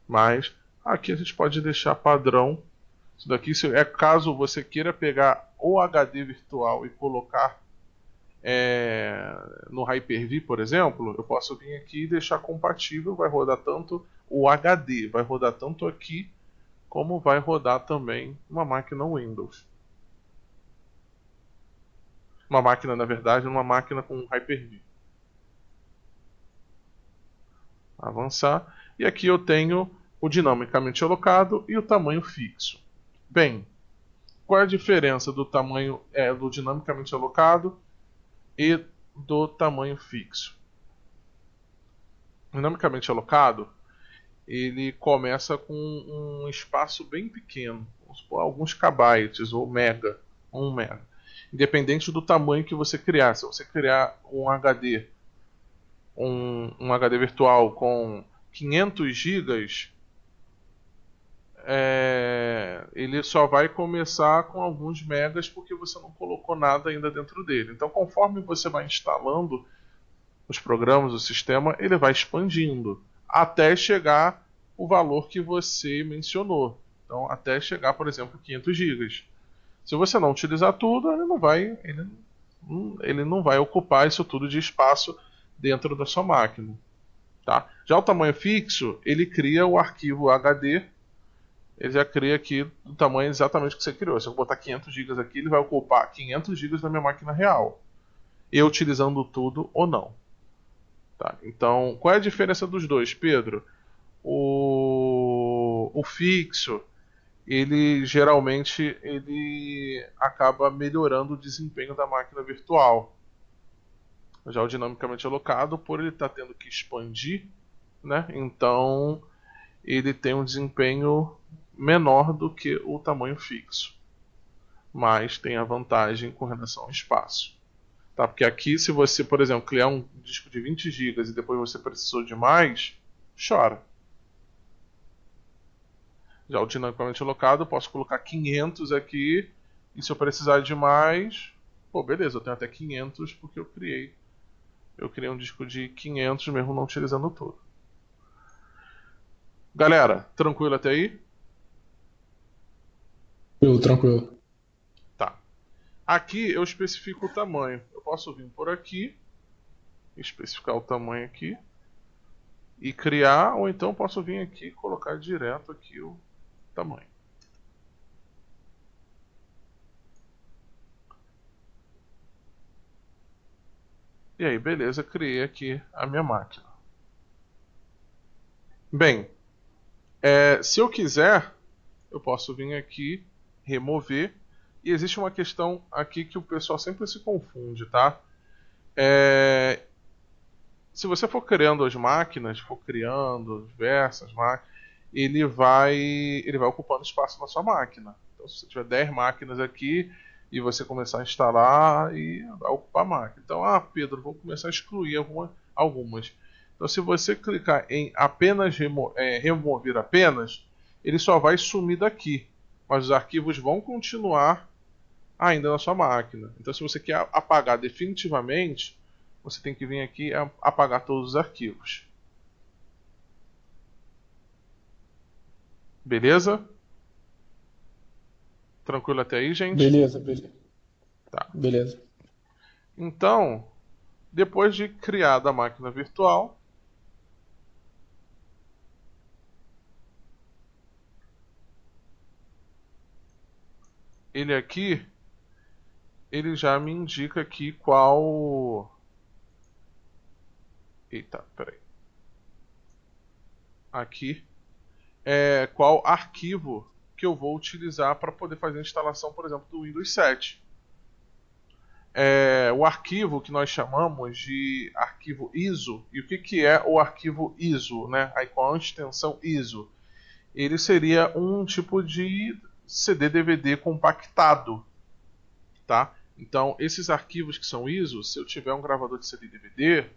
Mas aqui a gente pode deixar padrão. Isso daqui caso você queira pegar o HD virtual e colocar no Hyper-V, por exemplo, eu posso vir aqui e deixar compatível, vai rodar tanto o HD, vai rodar tanto aqui, como vai rodar também uma máquina Windows. Uma máquina, na verdade, uma máquina com Hyper-V. Avançar. E aqui eu tenho o dinamicamente alocado e o tamanho fixo. Bem, qual é a diferença do tamanho do dinamicamente alocado e do tamanho fixo? O dinamicamente alocado, ele começa com um espaço bem pequeno, vamos supor, alguns kbytes ou 1 mega. Independente do tamanho que você criar. Se você criar um HD, um HD virtual com 500 GB, ele só vai começar com alguns megas porque você não colocou nada ainda dentro dele. Então, conforme você vai instalando os programas, o sistema, ele vai expandindo até chegar o valor que você mencionou. Então, até chegar, por exemplo, 500 GB. Se você não utilizar tudo, ele não vai ocupar isso tudo de espaço dentro da sua máquina. Tá? Já o tamanho fixo, ele cria o arquivo HD ele já cria aqui do tamanho exatamente que você criou. Se eu botar 500 GB aqui, ele vai ocupar 500 GB da minha máquina real, eu utilizando tudo ou não. Tá? Então, qual é a diferença dos dois, Pedro? O fixo, ele geralmente ele acaba melhorando o desempenho da máquina virtual. Já o dinamicamente alocado, por ele estar tendo que expandir, né? Então ele tem um desempenho menor do que o tamanho fixo, mas tem a vantagem com relação ao espaço. Tá? Porque aqui, se você, por exemplo, criar um disco de 20 GB e depois você precisou de mais, chora. Já o dinamicamente alocado, eu posso colocar 500 aqui, e se eu precisar de mais, pô, beleza, eu tenho até 500 porque eu criei um disco de 500 mesmo não utilizando tudo. Galera, tranquilo até aí? Tranquilo. Tá. Aqui eu especifico o tamanho. Eu posso vir por aqui, especificar o tamanho aqui e criar, ou então posso vir aqui e colocar direto aqui o tamanho. E aí, beleza, criei aqui a minha máquina. Bem, se eu quiser, eu posso vir aqui, remover. E existe uma questão aqui que o pessoal sempre se confunde, tá? Se você for criando as máquinas, for criando diversas máquinas, ele vai ocupando espaço na sua máquina. Então, se você tiver 10 máquinas aqui e você começar a instalar, e vai ocupar a máquina. Então, Pedro, vou começar a excluir algumas. Então, se você clicar em apenas remover apenas, ele só vai sumir daqui, mas os arquivos vão continuar ainda na sua máquina. Então, se você quer apagar definitivamente, você tem que vir aqui e apagar todos os arquivos. Beleza? Tranquilo até aí, gente? Beleza. Tá. Beleza. Então, depois de criada a máquina virtual, ele aqui, ele já me indica aqui qual... Eita, peraí. Aqui qual arquivo que eu vou utilizar para poder fazer a instalação, por exemplo, do Windows 7. O arquivo que nós chamamos de arquivo ISO. E o que é o arquivo ISO, né? Aí com a extensão ISO, ele seria um tipo de CD/DVD compactado, tá? Então, esses arquivos que são ISO, se eu tiver um gravador de CD/DVD,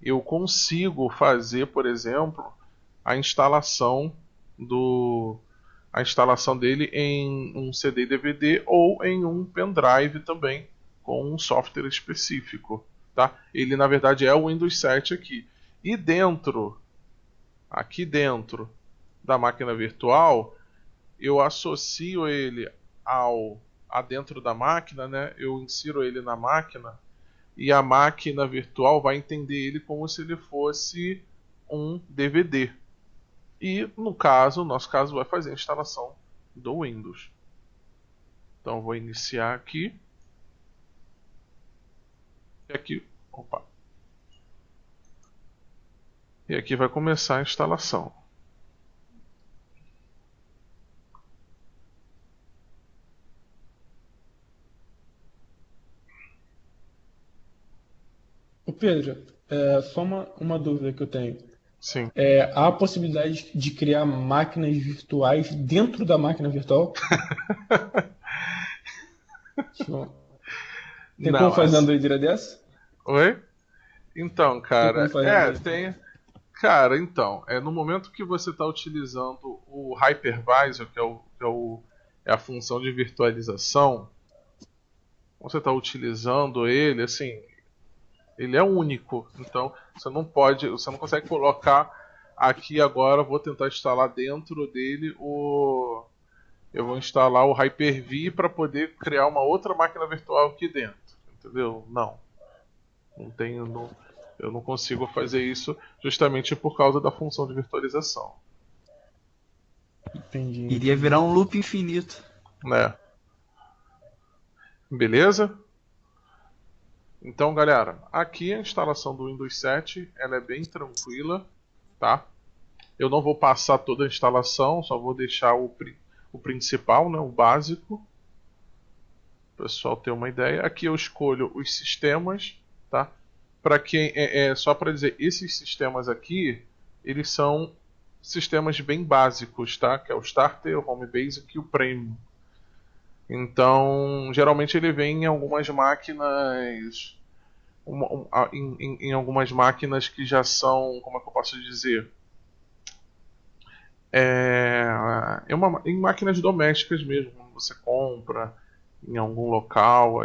eu consigo fazer, por exemplo, a instalação dele em um CD/DVD ou em um pendrive também, com um software específico, tá? Ele na verdade é o Windows 7 aqui. E aqui dentro da máquina virtual, eu associo ele a dentro da máquina, né? Eu insiro ele na máquina e a máquina virtual vai entender ele como se ele fosse um DVD. E no nosso caso vai fazer a instalação do Windows. Então vou iniciar aqui. E aqui vai começar a instalação. Ô Pedro, só uma dúvida que eu tenho. Sim. Há a possibilidade de criar máquinas virtuais dentro da máquina virtual? Tem como fazer uma doideira dessa? Oi? Então, cara, Tem como fazer uma doideira? tem. Cara, então, no momento que você está utilizando o Hypervisor, é a função de virtualização, você está utilizando ele, assim, ele é único. Então, você não consegue colocar aqui agora, vou tentar instalar dentro dele eu vou instalar o Hyper-V para poder criar uma outra máquina virtual aqui dentro, entendeu? Não tenho, eu não consigo fazer isso justamente por causa da função de virtualização. Entendi. Iria virar um loop infinito. né? Beleza? Então, galera, aqui a instalação do Windows 7 ela é bem tranquila, tá? Eu não vou passar toda a instalação, só vou deixar o principal, né, o básico, para o pessoal ter uma ideia. Aqui eu escolho os sistemas, tá? Para quem só para dizer, esses sistemas aqui, eles são sistemas bem básicos, tá? Que é o Starter, o Home Basic e o Premium. Então, geralmente ele vem em algumas máquinas, em algumas máquinas que já são, como é que eu posso dizer, em máquinas domésticas mesmo, quando você compra em algum local,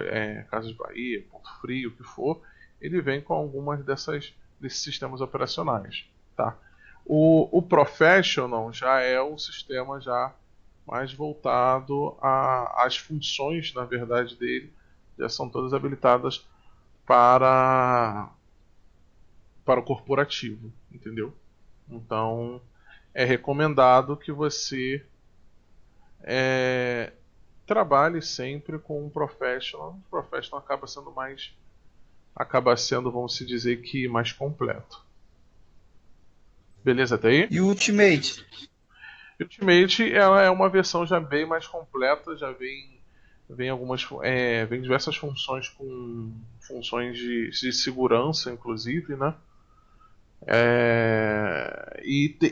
Casas Bahia, Ponto Frio, o que for, ele vem com algumas desses sistemas operacionais, tá? O Professional já é um sistema já mais voltado às funções, na verdade, dele, já são todas habilitadas para o corporativo, entendeu? Então, é recomendado que você trabalhe sempre com um professional. O professional acaba sendo, vamos se dizer que mais completo. Beleza até aí? E o Ultimate? Ultimate ela é uma versão já bem mais completa, já vem diversas funções com funções de segurança, inclusive, né?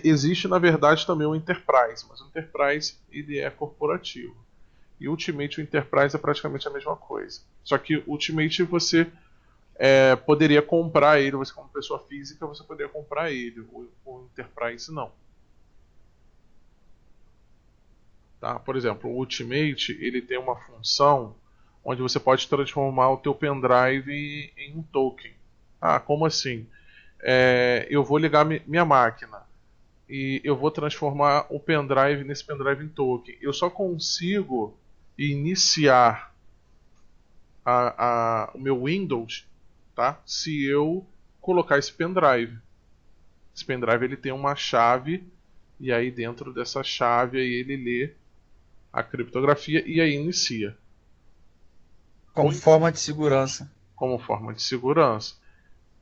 Existe na verdade também o Enterprise, mas o Enterprise ele é corporativo. E o Ultimate e o Enterprise é praticamente a mesma coisa. Só que o Ultimate você poderia comprar ele, você como pessoa física você poderia comprar ele, o Enterprise não. Tá? Por exemplo, o Ultimate ele tem uma função onde você pode transformar o teu pendrive em um token. Ah, como assim? Eu vou ligar minha máquina e eu vou transformar o pendrive nesse pendrive em token. Eu só consigo iniciar o meu Windows, tá? Se eu colocar esse pendrive. Esse pendrive ele tem uma chave e aí dentro dessa chave aí ele lê a criptografia e aí inicia. Como forma de segurança. Como forma de segurança.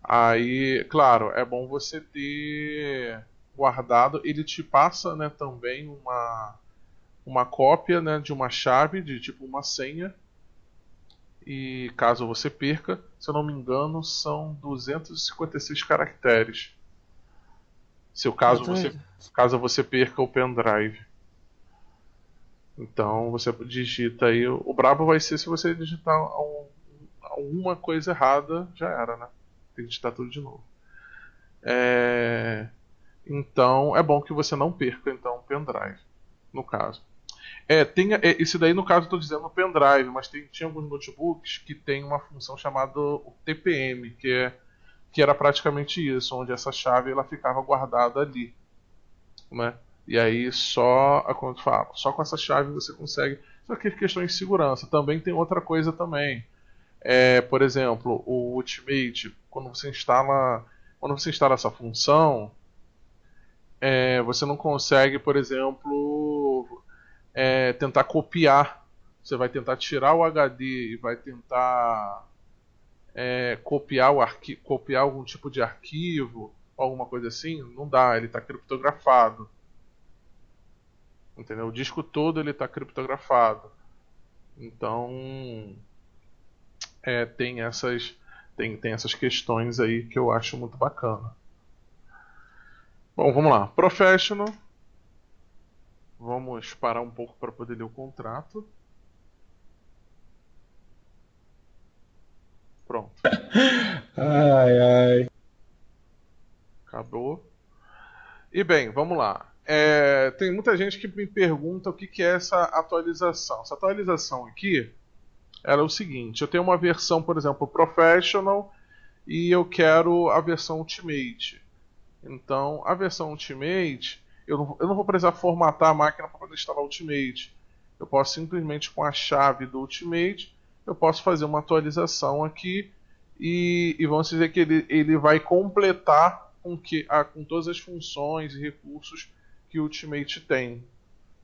Aí, claro, é bom você ter guardado. Ele te passa, né, também uma cópia, né, de uma chave, de tipo uma senha. E caso você perca, se eu não me engano, são 256 caracteres. Caso você perca o pendrive. Então você digita aí. O brabo vai ser se você digitar alguma coisa errada, já era, né? Tem que digitar tudo de novo. Então é bom que você não perca então o pendrive, no caso. Esse daí no caso eu estou dizendo o pendrive, mas tinha alguns notebooks que tem uma função chamada o TPM, que era praticamente isso, onde essa chave ela ficava guardada ali, né? E aí só com essa chave você consegue. Só que questões de segurança. Também tem outra coisa também. Por exemplo, o Ultimate, quando você instala essa função, você não consegue, por exemplo, tentar copiar. Você vai tentar tirar o HD e vai tentar copiar copiar algum tipo de arquivo, alguma coisa assim. Não dá, ele está criptografado. Entendeu? O disco todo ele está criptografado. Então tem essas questões aí que eu acho muito bacana. Bom, vamos lá. Professional. Vamos parar um pouco para poder ler o contrato. Pronto. Ai, ai. Acabou. E bem, vamos lá. Tem muita gente que me pergunta o que é essa atualização. Essa atualização aqui era o seguinte: eu tenho uma versão, por exemplo, Professional e eu quero a versão Ultimate. Então, a versão Ultimate, eu não vou precisar formatar a máquina para poder instalar o Ultimate. Eu posso simplesmente com a chave do Ultimate, eu posso fazer uma atualização aqui e vamos dizer que ele vai completar com todas as funções e recursos que o Ultimate tem.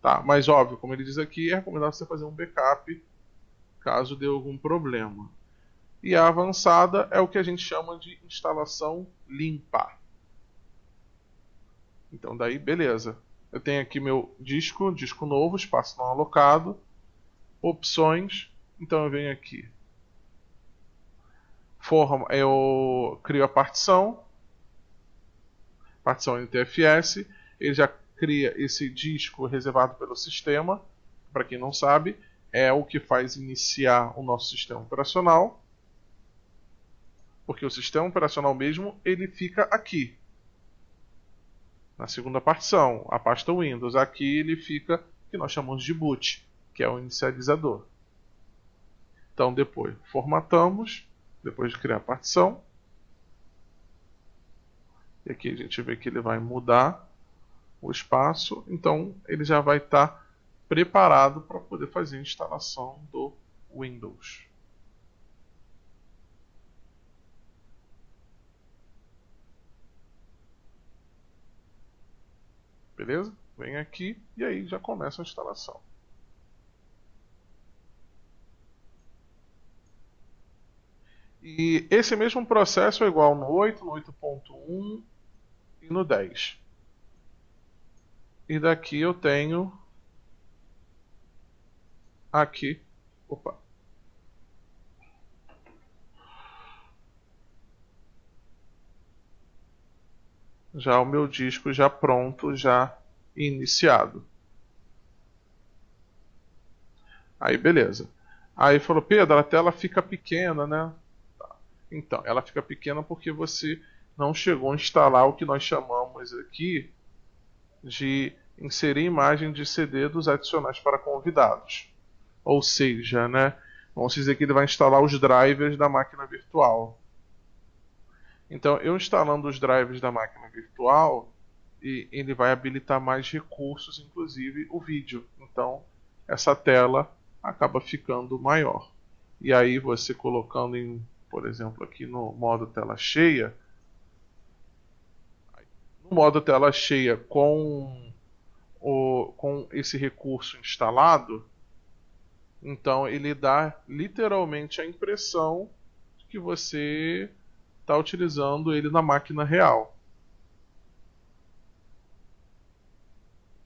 Tá? Mas óbvio, como ele diz aqui, é recomendável você fazer um backup caso dê algum problema. E a avançada é o que a gente chama de instalação limpa. Então daí, beleza. Eu tenho aqui meu disco novo, espaço não alocado, opções. Então eu venho aqui, eu crio a partição NTFS, ele já cria esse disco reservado pelo sistema. Para quem não sabe, é o que faz iniciar o nosso sistema operacional, porque o sistema operacional mesmo ele fica aqui na segunda partição, a pasta Windows. Aqui ele fica o que nós chamamos de boot, que é o inicializador. Então depois formatamos, depois de criar a partição. E aqui a gente vê que ele vai mudar o espaço, então ele já vai estar preparado para poder fazer a instalação do Windows. Beleza? Vem aqui e aí já começa a instalação. E esse mesmo processo é igual no 8, no 8.1 e no 10. E daqui eu tenho aqui, opa, já o meu disco já pronto, já iniciado. Aí beleza. Aí falou, Pedro, a tela fica pequena, né? Então, ela fica pequena porque você não chegou a instalar o que nós chamamos aqui de inserir imagem de CD dos adicionais para convidados. Ou seja, né, vamos dizer que ele vai instalar os drivers da máquina virtual. Então, eu instalando os drivers da máquina virtual, ele vai habilitar mais recursos, inclusive o vídeo. Então, essa tela acaba ficando maior. E aí, você colocando por exemplo, aqui no modo tela cheia, no modo tela cheia com esse recurso instalado, então ele dá literalmente a impressão de que você está utilizando ele na máquina real.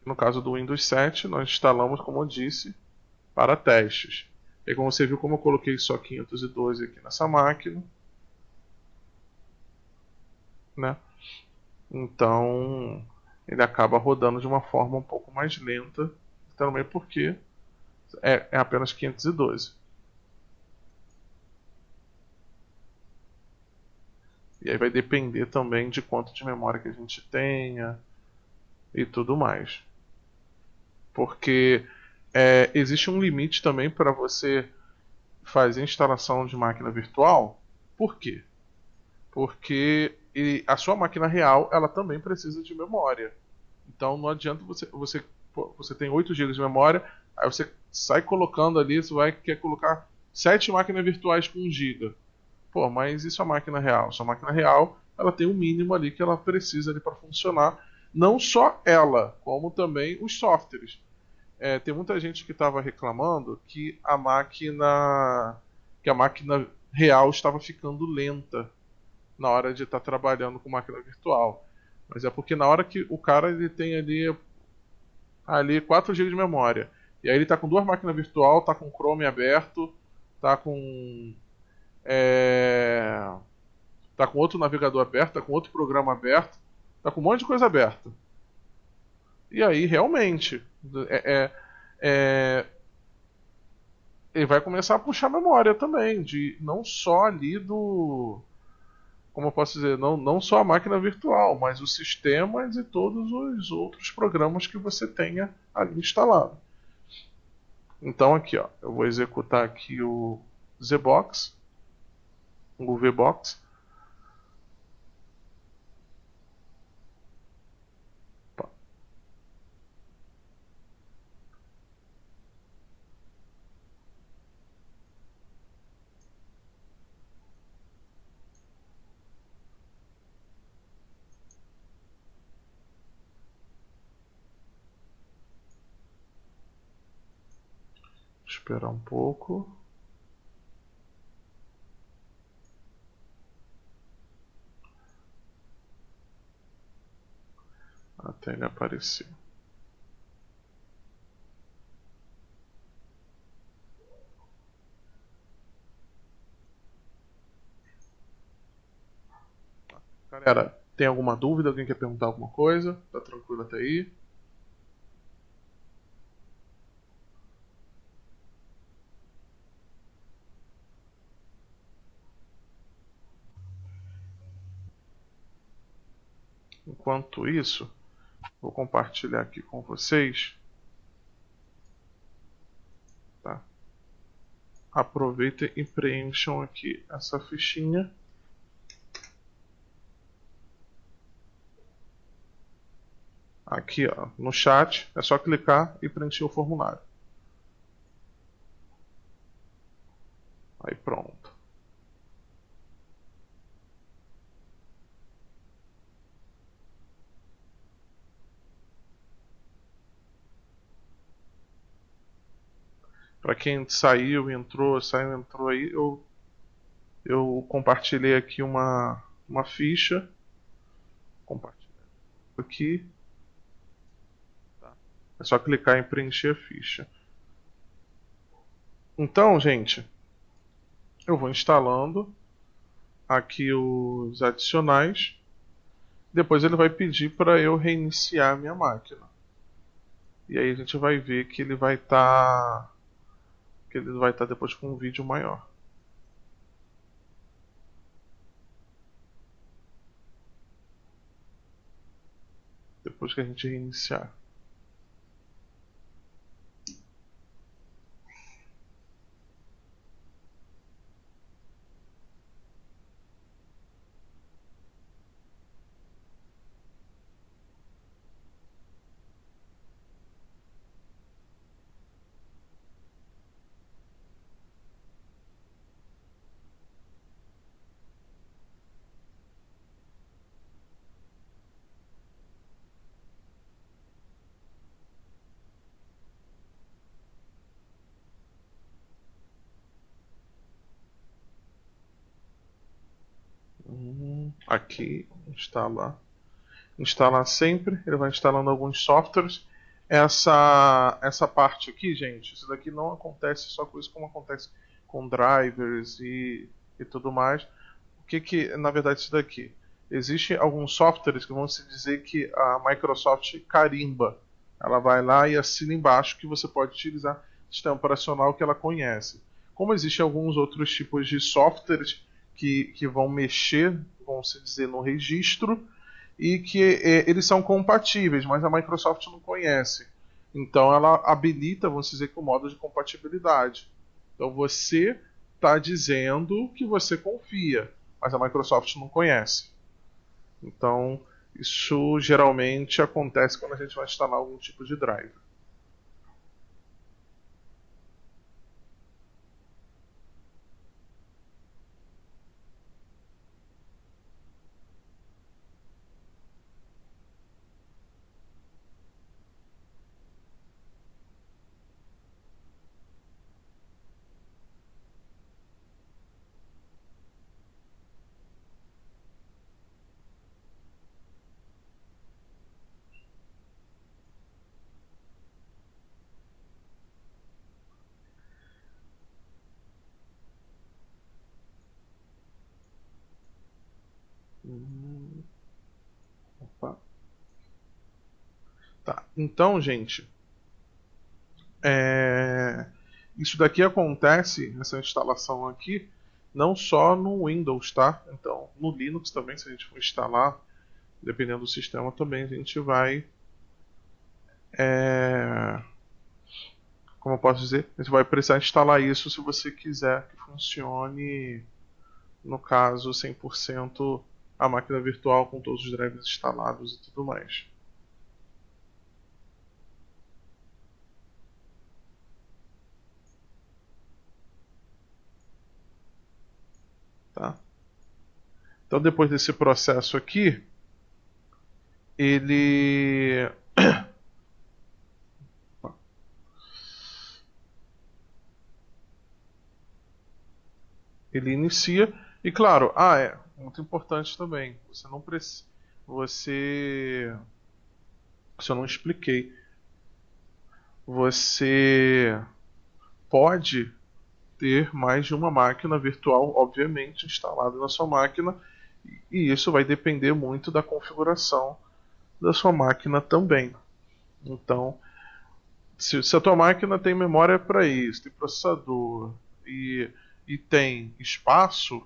No caso do Windows 7, nós instalamos, como eu disse, para testes. E como você viu, como eu coloquei só 512 aqui nessa máquina, né? Então ele acaba rodando de uma forma um pouco mais lenta, também porque é apenas 512. E aí vai depender também de quanto de memória que a gente tenha e tudo mais. Porque existe um limite também para você fazer instalação de máquina virtual. Por quê? Porque a sua máquina real ela também precisa de memória. Então não adianta você tem 8 GB de memória, aí você sai colocando ali, você quer colocar 7 máquinas virtuais com 1 GB. Pô, mas isso é a máquina real. Sua máquina real, ela tem um mínimo ali que ela precisa ali para funcionar. Não só ela, como também os softwares. Tem muita gente que estava reclamando que a máquina real estava ficando lenta na hora de estar trabalhando com máquina virtual. Mas é porque na hora que o cara ele tem ali 4 GB de memória, e aí ele está com 2 máquinas virtual, está com o Chrome aberto, está com tá com outro navegador aberto, tá com outro programa aberto, tá com um monte de coisa aberta. E aí realmente ele vai começar a puxar memória também, de não só ali como eu posso dizer, não só a máquina virtual, mas os sistemas e todos os outros programas que você tenha ali instalado. Então aqui, ó, eu vou executar aqui o ZBox, o VBox. esperar um pouco. Até ele aparecer. Galera, tem alguma dúvida? Alguém quer perguntar alguma coisa? Tá tranquilo até aí? Enquanto isso, vou compartilhar aqui com vocês. Tá? Aproveitem e preencham aqui essa fichinha. Aqui, ó, no chat, é só clicar e preencher o formulário. Aí pronto. Para quem saiu, entrou, saiu, entrou aí, eu compartilhei aqui uma ficha. Compartilhar aqui. Tá. É só clicar em preencher a ficha. Então, gente, eu vou instalando aqui os adicionais. Depois ele vai pedir para eu reiniciar a minha máquina. E aí a gente vai ver que ele vai estar depois com um vídeo maior. Depois que a gente reiniciar. Aqui, instalar sempre, ele vai instalando alguns softwares. Essa parte aqui, gente, isso daqui não acontece só com isso, como acontece com drivers e tudo mais. O que na verdade isso daqui? Existem alguns softwares que vão se dizer que a Microsoft carimba. Ela vai lá e assina embaixo que você pode utilizar o sistema operacional que ela conhece. Como existem alguns outros tipos de softwares que vão mexer, vamos se dizer, no registro, e que eles são compatíveis, mas a Microsoft não conhece. Então ela habilita, vamos dizer, com o modo de compatibilidade. Então você está dizendo que você confia, mas a Microsoft não conhece. Então isso geralmente acontece quando a gente vai instalar algum tipo de driver. Opa. Tá, então, gente, isso daqui acontece, essa instalação aqui, não só no Windows, tá? Então, no Linux também, se a gente for instalar, dependendo do sistema também, a gente vai, como eu posso dizer, a gente vai precisar instalar isso se você quiser que funcione, no caso, 100% a máquina virtual com todos os drivers instalados e tudo mais. Tá? Então, depois desse processo aqui, ele ele inicia. E claro, muito importante também, você não precisa, se eu não expliquei, você pode ter mais de uma máquina virtual, obviamente, instalada na sua máquina, e isso vai depender muito da configuração da sua máquina também. Então, se a tua máquina tem memória para isso, tem processador e tem espaço,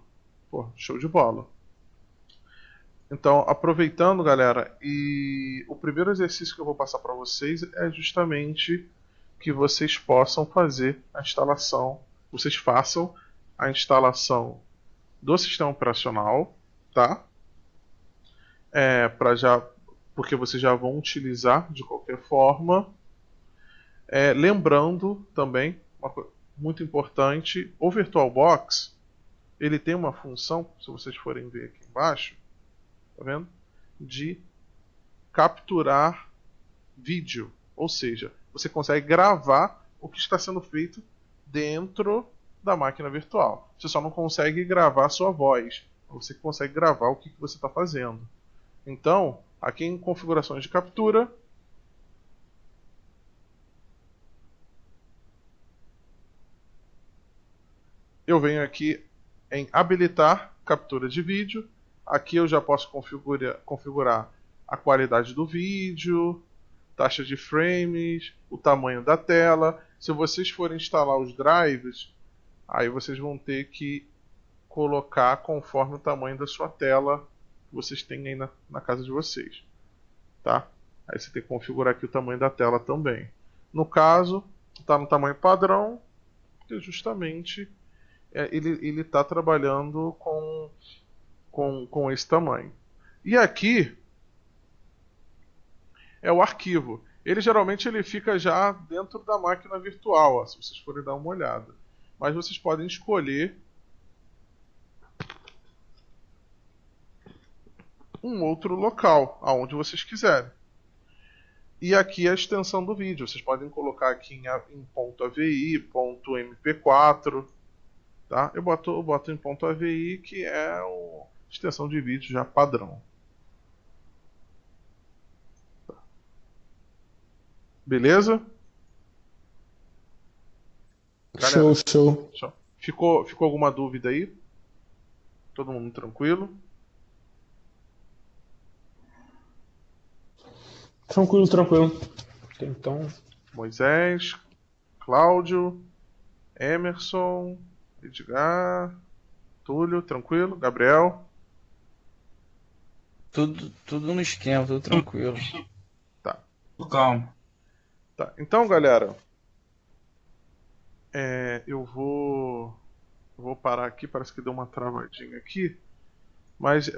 pô, show de bola. Então, aproveitando, galera, e o primeiro exercício que eu vou passar para vocês é justamente que vocês possam fazer a instalação, vocês façam a instalação do sistema operacional, tá? Porque vocês já vão utilizar de qualquer forma. Lembrando também, uma coisa muito importante, o VirtualBox, ele tem uma função, se vocês forem ver aqui embaixo, tá vendo? De capturar vídeo, ou seja, você consegue gravar o que está sendo feito dentro da máquina virtual. Você só não consegue gravar a sua voz, você consegue gravar o que você está fazendo. Então, aqui em configurações de captura, eu venho aqui em habilitar captura de vídeo. Aqui eu já posso configurar a qualidade do vídeo, taxa de frames, o tamanho da tela. Se vocês forem instalar os drives, aí vocês vão ter que colocar conforme o tamanho da sua tela que vocês têm aí na casa de vocês, tá? Aí você tem que configurar aqui o tamanho da tela também. No caso, está no tamanho padrão, porque justamente ele está trabalhando com esse tamanho. E aqui é o arquivo. Ele geralmente fica já dentro da máquina virtual, ó, se vocês forem dar uma olhada. Mas vocês podem escolher um outro local, aonde vocês quiserem. E aqui a extensão do vídeo. Vocês podem colocar aqui em .avi, .mp4, tá? Eu boto em .avi, que é a extensão de vídeo já padrão. Beleza? Galera, Show. ficou alguma dúvida aí? Todo mundo tranquilo? Tranquilo. Então, Moisés, Cláudio, Emerson, Edgar, Túlio, tranquilo? Gabriel? Tudo no esquema, tudo tranquilo. Calma. Tá. Então, galera, eu vou parar aqui. Parece que deu uma travadinha aqui, mas